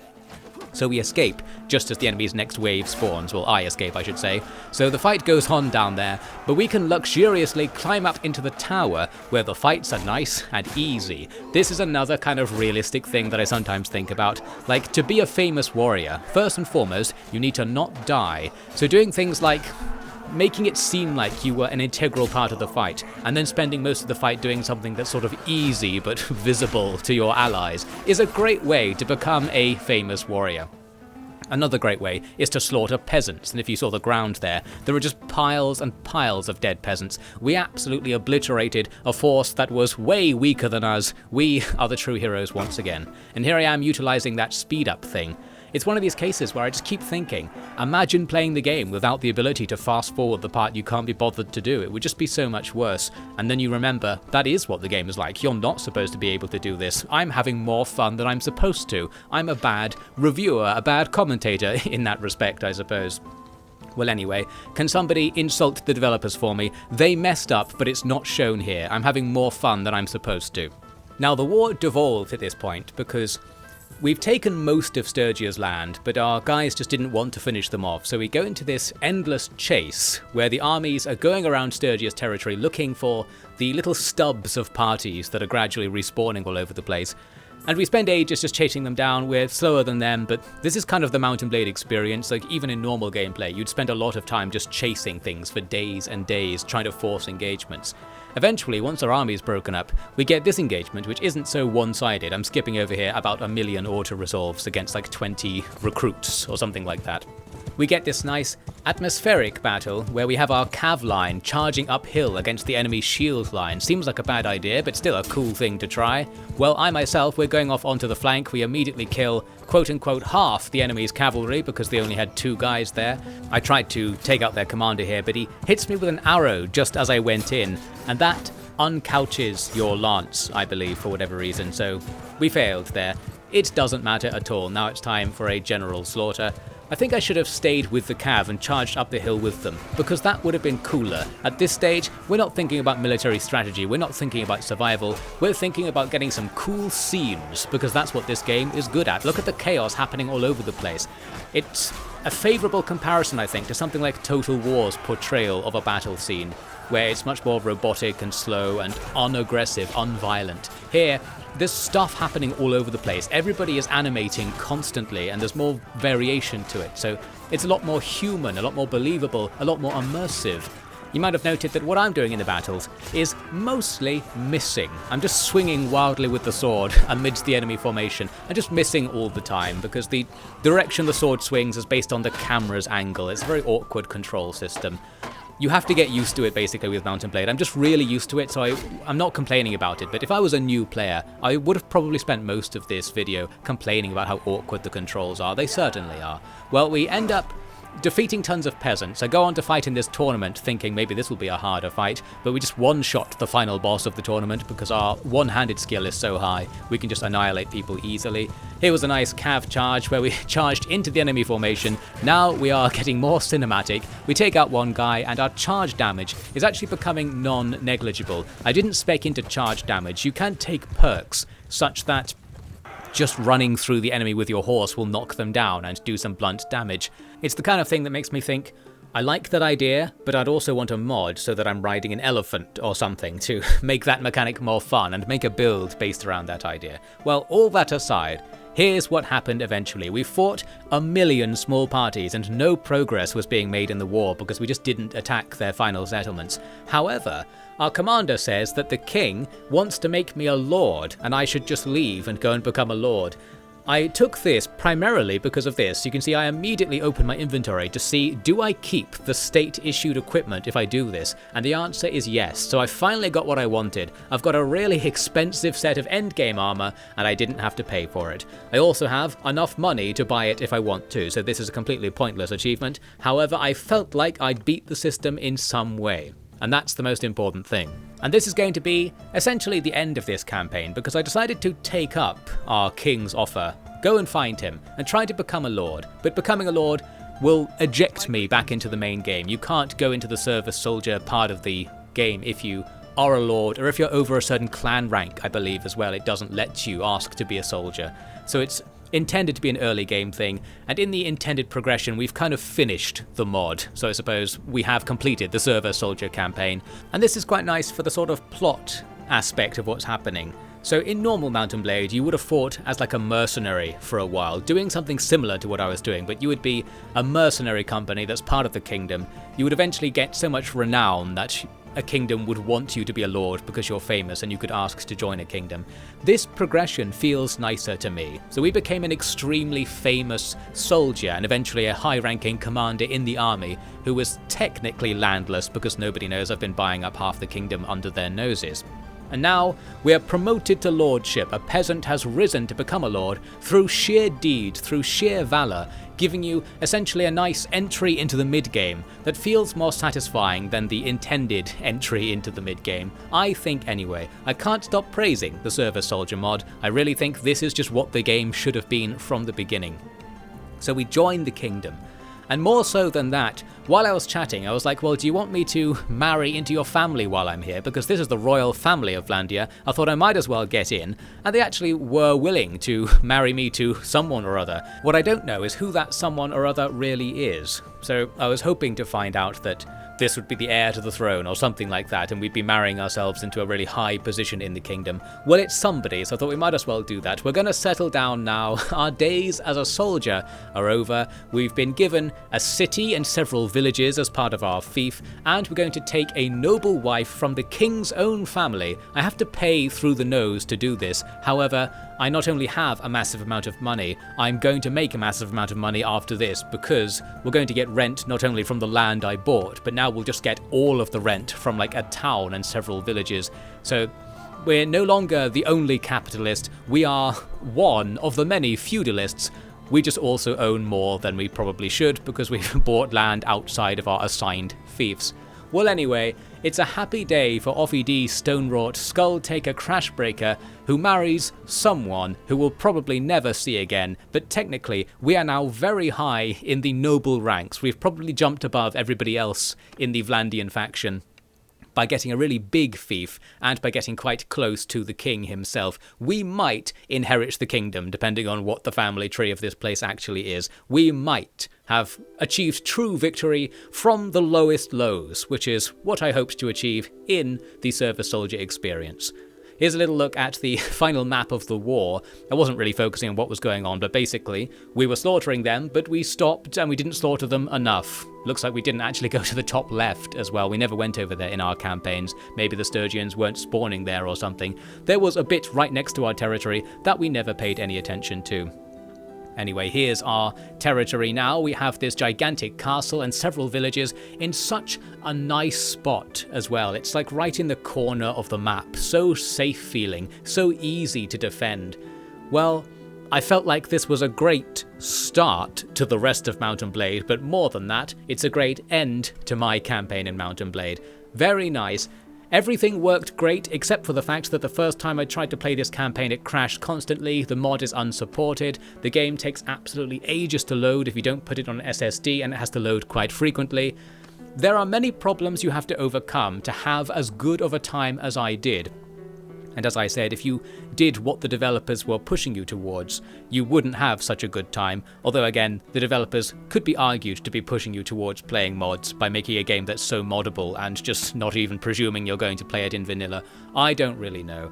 Speaker 2: So we escape just as the enemy's next wave spawns. Well, I escape, I should say. So the fight goes on down there, but we can luxuriously climb up into the tower where the fights are nice and easy. This is another kind of realistic thing that I sometimes think about. Like, to be a famous warrior, first and foremost, you need to not die. So doing things like making it seem like you were an integral part of the fight, and then spending most of the fight doing something that's sort of easy but visible to your allies, is a great way to become a famous warrior. Another great way is to slaughter peasants, and if you saw the ground there were just piles and piles of dead peasants. We absolutely obliterated a force that was way weaker than us. We are the true heroes once again. And here I am utilizing that speed up thing. It's one of these cases where I just keep thinking, imagine playing the game without the ability to fast forward the part you can't be bothered to do. It would just be so much worse. And then you remember, that is what the game is like. You're not supposed to be able to do this. I'm having more fun than I'm supposed to. I'm a bad reviewer, a bad commentator in that respect, I suppose. Well, anyway, can somebody insult the developers for me? They messed up, but it's not shown here. I'm having more fun than I'm supposed to. Now, the war devolved at this point because we've taken most of Sturgia's land, but our guys just didn't want to finish them off, so we go into this endless chase where the armies are going around Sturgia's territory looking for the little stubs of parties that are gradually respawning all over the place. And we spend ages just chasing them down. We're slower than them, but this is kind of the Mount & Blade experience. Like, even in normal gameplay, you'd spend a lot of time just chasing things for days and days, trying to force engagements. Eventually, once our army's broken up, we get this engagement, which isn't so one-sided. I'm skipping over here about 1 million auto-resolves against like 20 recruits or something like that. We get this nice atmospheric battle where we have our cav line charging uphill against the enemy's shield line. Seems like a bad idea, but still a cool thing to try. Well, I myself, we're going off onto the flank. We immediately kill, quote-unquote, half the enemy's cavalry because they only had 2 guys there. I tried to take out their commander here, but he hits me with an arrow just as I went in, and that uncouches your lance, I believe, for whatever reason, so we failed there. it doesn't matter at all. Now it's time for a general slaughter. I think I should have stayed with the cav and charged up the hill with them, because that would have been cooler. At this stage, we're not thinking about military strategy, we're not thinking about survival, we're thinking about getting some cool scenes, because that's what this game is good at. Look at the chaos happening all over the place. It's a favourable comparison, I think, to something like Total War's portrayal of a battle scene, where it's much more robotic and slow and unaggressive, unviolent. Here, there's stuff happening all over the place. Everybody is animating constantly, and there's more variation to it. So it's a lot more human, a lot more believable, a lot more immersive. You might have noted that what I'm doing in the battles is mostly missing. I'm just swinging wildly with the sword amidst the enemy formation, and just missing all the time, because the direction the sword swings is based on the camera's angle. It's a very awkward control system. You have to get used to it, basically, with Mount & Blade. I'm just really used to it, so I'm not complaining about it. But if I was a new player, I would have probably spent most of this video complaining about how awkward the controls are. They certainly are. Well, we end up defeating tons of peasants. I go on to fight in this tournament thinking maybe this will be a harder fight, but we just one-shot the final boss of the tournament because our one-handed skill is so high, we can just annihilate people easily. Here was a nice cav charge where we charged into the enemy formation. Now we are getting more cinematic. We take out one guy and our charge damage is actually becoming non-negligible. I didn't spec into charge damage. You can take perks such that just running through the enemy with your horse will knock them down and do some blunt damage. It's the kind of thing that makes me think, I like that idea, but I'd also want a mod so that I'm riding an elephant or something to make that mechanic more fun and make a build based around that idea. Well, all that aside, here's what happened eventually. We fought a million small parties and no progress was being made in the war because we just didn't attack their final settlements. However, our commander says that the king wants to make me a lord and I should just leave and go and become a lord. I took this primarily because of this. You can see I immediately opened my inventory to see, do I keep the state-issued equipment if I do this? And the answer is yes. So I finally got what I wanted. I've got a really expensive set of endgame armor, and I didn't have to pay for it. I also have enough money to buy it if I want to, so this is a completely pointless achievement. However, I felt like I'd beat the system in some way. And that's the most important thing. And this is going to be essentially the end of this campaign, because I decided to take up our king's offer, go and find him, and try to become a lord. But becoming a lord will eject me back into the main game. You can't go into the service soldier part of the game if you are a lord, or if you're over a certain clan rank, I believe as well. It doesn't let you ask to be a soldier. So it's intended to be an early game thing, and in the intended progression we've kind of finished the mod, so I suppose we have completed the Server Soldier campaign, and this is quite nice for the sort of plot aspect of what's happening. So in normal Mount & Blade you would have fought as like a mercenary for a while, doing something similar to what I was doing, but you would be a mercenary company that's part of the kingdom. You would eventually get so much renown that a kingdom would want you to be a lord because you're famous and you could ask to join a kingdom. This progression feels nicer to me. So we became an extremely famous soldier and eventually a high-ranking commander in the army who was technically landless because nobody knows I've been buying up half the kingdom under their noses. And now we are promoted to lordship. A peasant has risen to become a lord through sheer deed, through sheer valor, giving you essentially a nice entry into the mid-game that feels more satisfying than the intended entry into the mid-game. I think anyway. I can't stop praising the Server Soldier mod. I really think this is just what the game should have been from the beginning. So we join the kingdom. And more so than that, while I was chatting, I was like, well, do you want me to marry into your family while I'm here? Because this is the royal family of Vlandia. I thought I might as well get in. And they actually were willing to marry me to someone or other. What I don't know is who that someone or other really is. So I was hoping to find out that this would be the heir to the throne or something like that, and we'd be marrying ourselves into a really high position in the kingdom. Well, it's somebody, so I thought we might as well do that. We're going to settle down now. Our days as a soldier are over. We've been given a city and several villages as part of our fief, and we're going to take a noble wife from the king's own family. I have to pay through the nose to do this. However, I not only have a massive amount of money, I'm going to make a massive amount of money after this, because we're going to get rent not only from the land I bought, but now we'll just get all of the rent from like a town and several villages. So we're no longer the only capitalist, we are one of the many feudalists. We just also own more than we probably should because we've bought land outside of our assigned fiefs. Well, anyway, It's a happy day for Offie D stone-wrought skull-taker Crashbreaker, who marries someone who we'll probably never see again, but technically we are now very high in the noble ranks. We've probably jumped above everybody else in the Vlandian faction by getting a really big fief, and by getting quite close to the king himself. We might inherit the kingdom, depending on what the family tree of this place actually is. We might have achieved true victory from the lowest lows, which is what I hoped to achieve in the Service Soldier experience. Here's a little look at the final map of the war. I wasn't really focusing on what was going on, but basically, we were slaughtering them, but we stopped and we didn't slaughter them enough. Looks like we didn't actually go to the top left as well. We never went over there in our campaigns. Maybe the Sturgians weren't spawning there or something. There was a bit right next to our territory that we never paid any attention to. Anyway, here's our territory now. We have this gigantic castle and several villages in such a nice spot as well. It's like right in the corner of the map. So safe feeling, so easy to defend. Well, I felt like this was a great start to the rest of Mount and Blade, but more than that, it's a great end to my campaign in Mount and Blade. Very nice. Everything worked great except for the fact that the first time I tried to play this campaign it crashed constantly, the mod is unsupported, the game takes absolutely ages to load if you don't put it on an SSD, and it has to load quite frequently. There are many problems you have to overcome to have as good of a time as I did. And as I said, if you did what the developers were pushing you towards, you wouldn't have such a good time. Although again, the developers could be argued to be pushing you towards playing mods by making a game that's so moddable and just not even presuming you're going to play it in vanilla. I don't really know.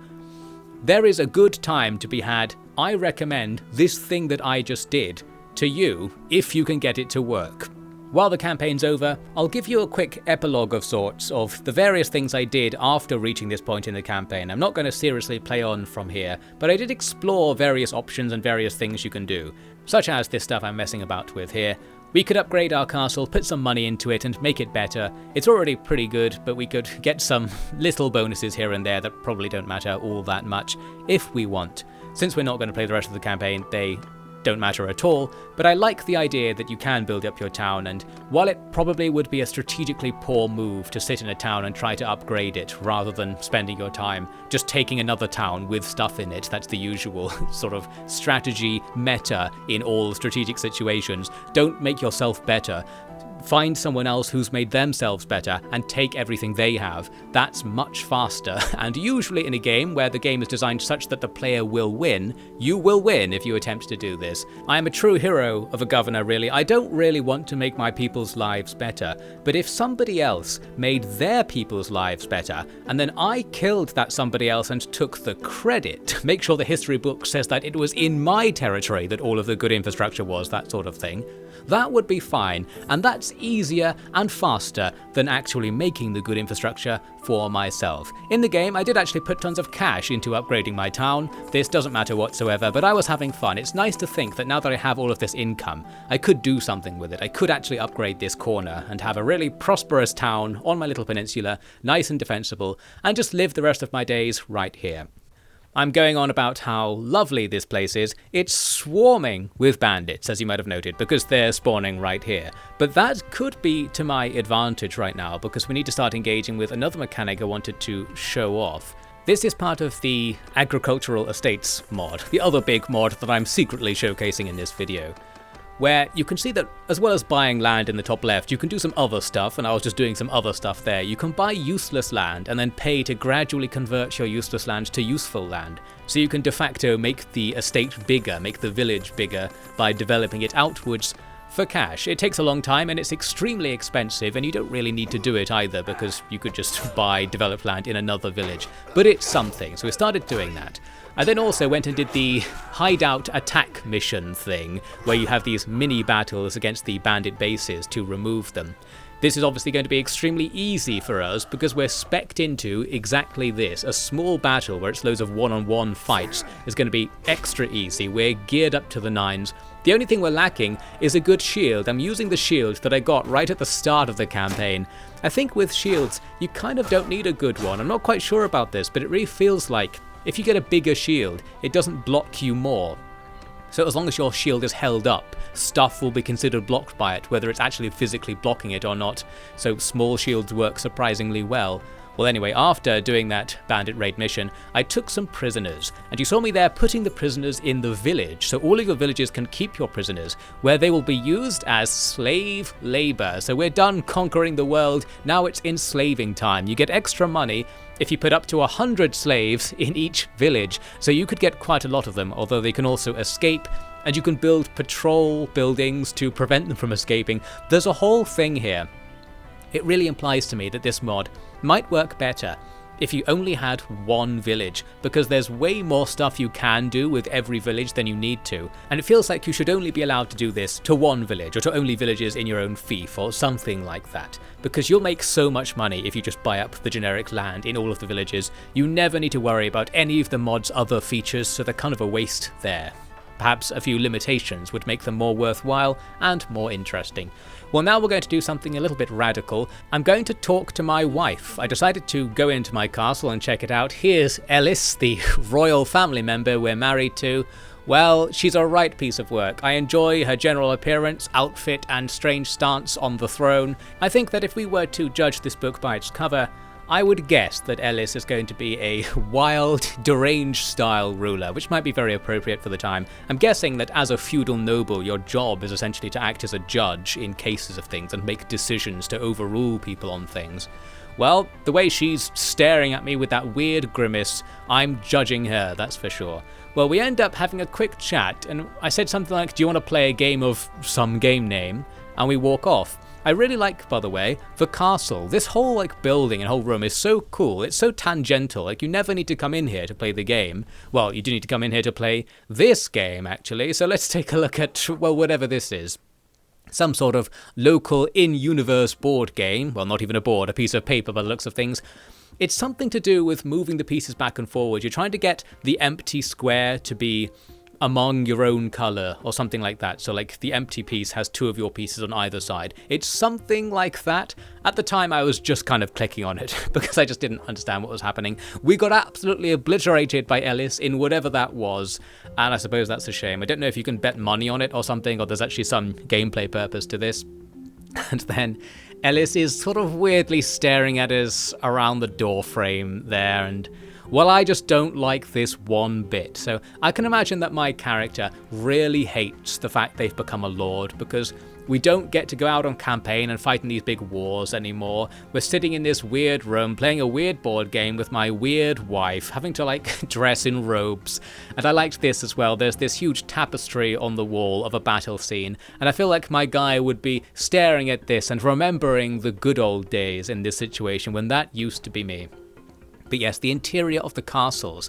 Speaker 2: There is a good time to be had. I recommend this thing that I just did to you if you can get it to work. While the campaign's over, I'll give you a quick epilogue of sorts of the various things I did after reaching this point in the campaign. I'm not going to seriously play on from here, but I did explore various options and various things you can do, such as this stuff I'm messing about with here. We could upgrade our castle, put some money into it and make it better. It's already pretty good, but we could get some little bonuses here and there that probably don't matter all that much if we want. Since we're not going to play the rest of the campaign, they don't matter at all, but I like the idea that you can build up your town, and while it probably would be a strategically poor move to sit in a town and try to upgrade it rather than spending your time just taking another town with stuff in it, that's the usual sort of strategy meta in all strategic situations. Don't make yourself better. Find someone else who's made themselves better and take everything they have. That's much faster, and usually in a game where the game is designed such that the player will win, you will win if you attempt to do this. I am a true hero of a governor, really. I don't really want to make my people's lives better, but if somebody else made their people's lives better, and then I killed that somebody else and took the credit, make sure the history book says that it was in my territory that all of the good infrastructure was, that sort of thing, that would be fine, and that's easier and faster than actually making the good infrastructure for myself. In the game, I did actually put tons of cash into upgrading my town. This doesn't matter whatsoever, but I was having fun. It's nice to think that now that I have all of this income, I could do something with it. I could actually upgrade this corner and have a really prosperous town on my little peninsula, nice and defensible, and just live the rest of my days right here. I'm going on about how lovely this place is. It's swarming with bandits, as you might have noted, because they're spawning right here. But that could be to my advantage right now, because we need to start engaging with another mechanic I wanted to show off. This is part of the agricultural estates mod, the other big mod that I'm secretly showcasing in this video, where you can see that as well as buying land in the top left, you can do some other stuff, and I was just doing some other stuff there. You can buy useless land and then pay to gradually convert your useless land to useful land. So you can de facto make the estate bigger, make the village bigger by developing it outwards for cash. It takes a long time and it's extremely expensive, and you don't really need to do it either because you could just buy developed land in another village. But it's something, so we started doing that. I then also went and did the hideout attack mission thing, where you have these mini battles against the bandit bases to remove them. This is obviously going to be extremely easy for us because we're specced into exactly this. A small battle where it's loads of one-on-one fights is going to be extra easy. We're geared up to the nines. The only thing we're lacking is a good shield. I'm using the shield that I got right at the start of the campaign. I think with shields, you kind of don't need a good one. I'm not quite sure about this, but it really feels like if you get a bigger shield, it doesn't block you more. So as long as your shield is held up, stuff will be considered blocked by it, whether it's actually physically blocking it or not. So small shields work surprisingly well. Well anyway, after doing that bandit raid mission, I took some prisoners, and you saw me there putting the prisoners in the village, so all of your villages can keep your prisoners, where they will be used as slave labor. So we're done conquering the world, now it's enslaving time. You get extra money if you put up to 100 slaves in each village, so you could get quite a lot of them, although they can also escape, and you can build patrol buildings to prevent them from escaping. There's a whole thing here. It really implies to me that this mod might work better if you only had one village, because there's way more stuff you can do with every village than you need to, and it feels like you should only be allowed to do this to one village, or to only villages in your own fief, or something like that, because you'll make so much money if you just buy up the generic land in all of the villages. You never need to worry about any of the mod's other features, so they're kind of a waste there. Perhaps a few limitations would make them more worthwhile and more interesting. Well, now we're going to do something a little bit radical. I'm going to talk to my wife. I decided to go into my castle and check it out. Here's Ellis, the royal family member we're married to. Well, she's a right piece of work. I enjoy her general appearance, outfit, and strange stance on the throne. I think that if we were to judge this book by its cover, I would guess that Ellis is going to be a wild, deranged style ruler, which might be very appropriate for the time. I'm guessing that as a feudal noble, your job is essentially to act as a judge in cases of things and make decisions to overrule people on things. Well, the way she's staring at me with that weird grimace, I'm judging her, that's for sure. Well, we end up having a quick chat, and I said something like, "Do you want to play a game of some game name?" And we walk off. I really like, by the way, the castle. This whole building and whole room is so cool. It's so tangential. You never need to come in here to play the game. Well, you do need to come in here to play this game, actually. So let's take a look at, well, whatever this is. Some sort of local in-universe board game. Well, not even a board, a piece of paper by the looks of things. It's something to do with moving the pieces back and forward. You're trying to get the empty square to be among your own colour or something like that. So the empty piece has two of your pieces on either side. It's something like that. At the time I was just kind of clicking on it because I just didn't understand what was happening. We got absolutely obliterated by Ellis in whatever that was, and I suppose that's a shame. I don't know if you can bet money on it or something, or there's actually some gameplay purpose to this. And then Ellis is sort of weirdly staring at us around the door frame there, and well, I just don't like this one bit. So I can imagine that my character really hates the fact they've become a lord, because we don't get to go out on campaign and fight in these big wars anymore. We're sitting in this weird room playing a weird board game with my weird wife, having to dress in robes. And I liked this as well. There's this huge tapestry on the wall of a battle scene, and I feel like my guy would be staring at this and remembering the good old days in this situation when that used to be me. But yes, the interior of the castles,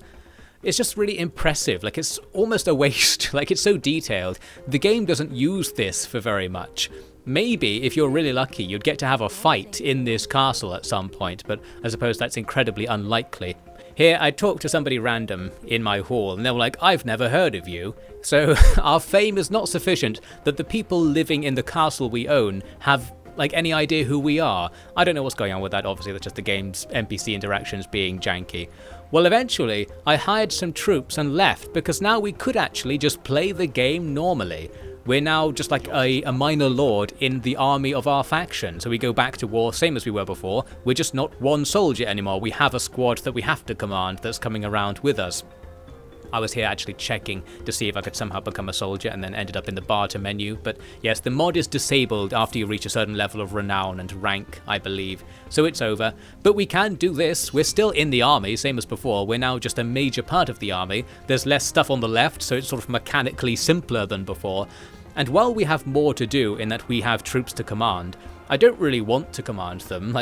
Speaker 2: it's just really impressive. It's almost a waste. It's so detailed. The game doesn't use this for very much. Maybe, if you're really lucky, you'd get to have a fight in this castle at some point, but I suppose that's incredibly unlikely. Here, I talked to somebody random in my hall, and they were like, "I've never heard of you." So our fame is not sufficient that the people living in the castle we own have any idea who we are. I don't know what's going on with that. Obviously that's just the game's NPC interactions being janky. Well, eventually I hired some troops and left, because now we could actually just play the game normally. We're now just a minor lord in the army of our faction, so we go back to war same as we were before. We're just not one soldier anymore. We have a squad that we have to command that's coming around with us. I was here actually checking to see if I could somehow become a soldier, and then ended up in the barter menu. But yes, the mod is disabled after you reach a certain level of renown and rank, I believe. So it's over. But we can do this. We're still in the army, same as before. We're now just a major part of the army. There's less stuff on the left, so it's sort of mechanically simpler than before. And while we have more to do in that we have troops to command, I don't really want to command them.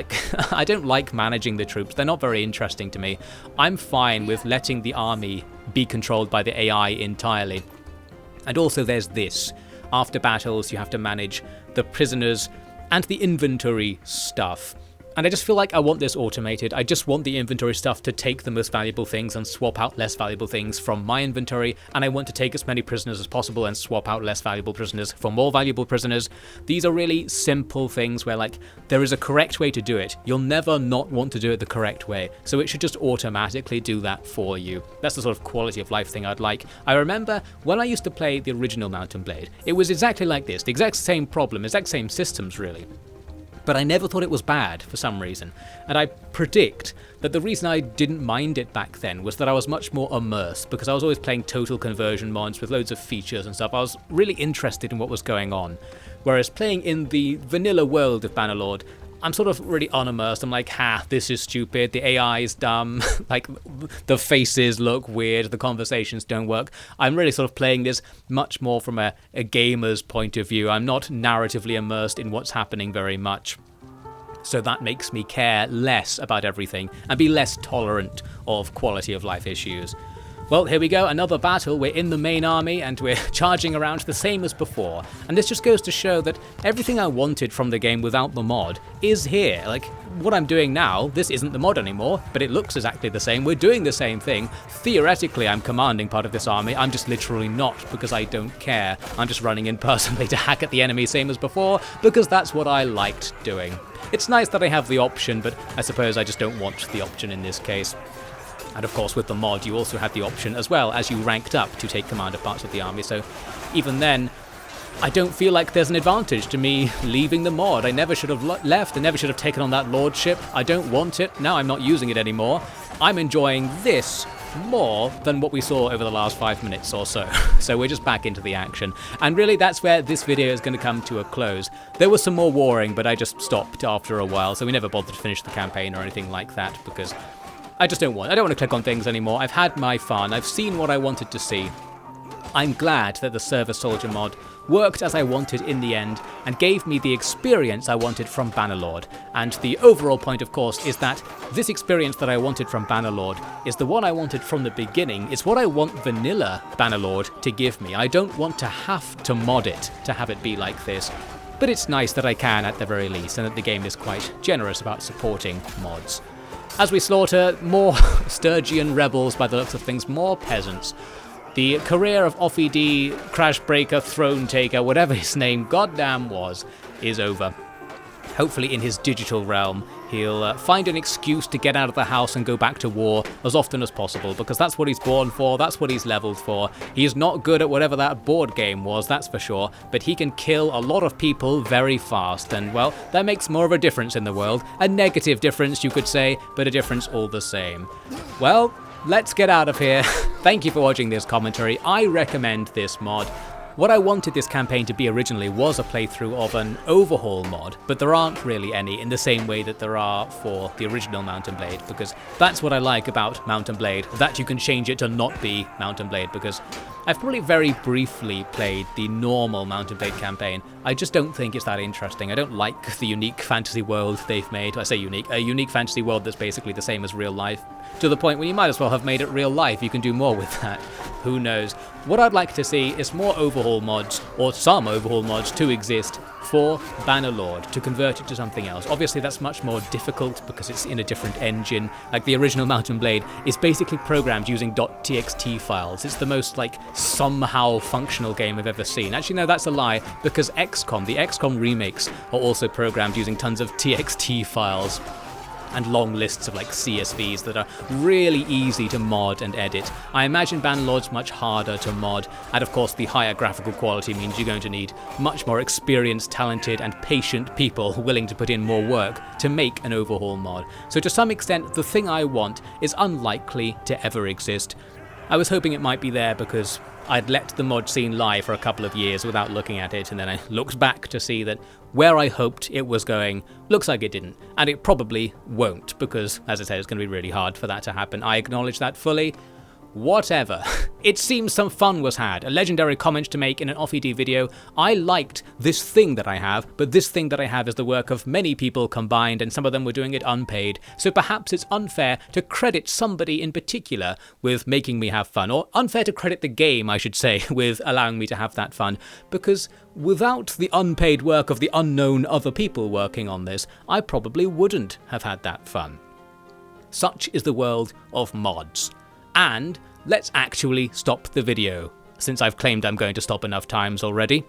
Speaker 2: I don't like managing the troops. They're not very interesting to me. I'm fine with letting the army be controlled by the AI entirely. And also there's this. After battles, you have to manage the prisoners and the inventory stuff. And I just feel like I want this automated. I just want the inventory stuff to take the most valuable things and swap out less valuable things from my inventory, and I want to take as many prisoners as possible and swap out less valuable prisoners for more valuable prisoners. These are really simple things where, like, there is a correct way to do it. You'll never not want to do it the correct way, so it should just automatically do that for you. That's the sort of quality of life thing I'd like. I remember when I used to play the original Mount & Blade, it was exactly like this, the exact same problem, exact same systems really. But I never thought it was bad for some reason, and I predict that the reason I didn't mind it back then was that I was much more immersed, because I was always playing total conversion mods with loads of features and stuff. I was really interested in what was going on, whereas playing in the vanilla world of Bannerlord, I'm sort of really unimmersed. I'm like, this is stupid, the AI is dumb, like the faces look weird, the conversations don't work. I'm really sort of playing this much more from a gamer's point of view. I'm not narratively immersed in what's happening very much. So that makes me care less about everything and be less tolerant of quality of life issues. Well, here we go, another battle. We're in the main army and we're charging around the same as before. And this just goes to show that everything I wanted from the game without the mod is here. Like, what I'm doing now, this isn't the mod anymore, but it looks exactly the same. We're doing the same thing. Theoretically, I'm commanding part of this army. I'm just literally not, because I don't care. I'm just running in personally to hack at the enemy, same as before, because that's what I liked doing. It's nice that I have the option, but I suppose I just don't want the option in this case. And of course with the mod you also had the option as well as you ranked up to take command of parts of the army, so even then I don't feel like there's an advantage to me leaving the mod. I never should have left, I never should have taken on that lordship. I don't want it, now I'm not using it anymore. I'm enjoying this more than what we saw over the last 5 minutes or so. So we're just back into the action. And really that's where this video is going to come to a close. There was some more warring, but I just stopped after a while, so we never bothered to finish the campaign or anything like that, because I don't want to click on things anymore. I've had my fun. I've seen what I wanted to see. I'm glad that the Service Soldier mod worked as I wanted in the end and gave me the experience I wanted from Bannerlord. And the overall point, of course, is that this experience that I wanted from Bannerlord is the one I wanted from the beginning. It's what I want vanilla Bannerlord to give me. I don't want to have to mod it to have it be like this. But it's nice that I can at the very least, and that the game is quite generous about supporting mods. As we slaughter more Sturgian rebels by the looks of things, more peasants. The career of Offie Crashbreaker, Throne Taker, whatever his name goddamn was, is over. Hopefully in his digital realm, he'll find an excuse to get out of the house and go back to war as often as possible, because that's what he's born for, that's what he's leveled for. He's not good at whatever that board game was, that's for sure, but he can kill a lot of people very fast, and well, that makes more of a difference in the world. A negative difference, you could say, but a difference all the same. Well, let's get out of here. Thank you for watching this commentary. I recommend this mod. What I wanted this campaign to be originally was a playthrough of an overhaul mod, but there aren't really any in the same way that there are for the original Mount & Blade, because that's what I like about Mount & Blade, that you can change it to not be Mount & Blade, because I've probably very briefly played the normal Mount & Blade campaign. I just don't think it's that interesting. I don't like the unique fantasy world they've made. I say unique, a unique fantasy world that's basically the same as real life, to the point where you might as well have made it real life. You can do more with that. Who knows? What I'd like to see is more overhaul mods, or some overhaul mods to exist for Bannerlord, to convert it to something else. Obviously that's much more difficult because it's in a different engine. Like the original Mount & Blade is basically programmed using .txt files. It's the most like somehow functional game I've ever seen. Actually no, that's a lie, because the XCOM remakes are also programmed using tons of txt files and long lists of like CSVs that are really easy to mod and edit. I imagine Bannerlord's much harder to mod, and of course the higher graphical quality means you're going to need much more experienced, talented and patient people willing to put in more work to make an overhaul mod. So to some extent the thing I want is unlikely to ever exist. I was hoping it might be there because I'd let the mod scene lie for a couple of years without looking at it, and then I looked back to see that where I hoped it was going, looks like it didn't, and it probably won't, because, as I said, it's going to be really hard for that to happen. I acknowledge that fully. Whatever. It seems some fun was had, a legendary comment to make in an off-ED video. I liked this thing that I have, but this thing that I have is the work of many people combined, and some of them were doing it unpaid, so perhaps it's unfair to credit somebody in particular with making me have fun, or unfair to credit the game, I should say, with allowing me to have that fun, because without the unpaid work of the unknown other people working on this, I probably wouldn't have had that fun. Such is the world of mods. And let's actually stop the video, since I've claimed I'm going to stop enough times already.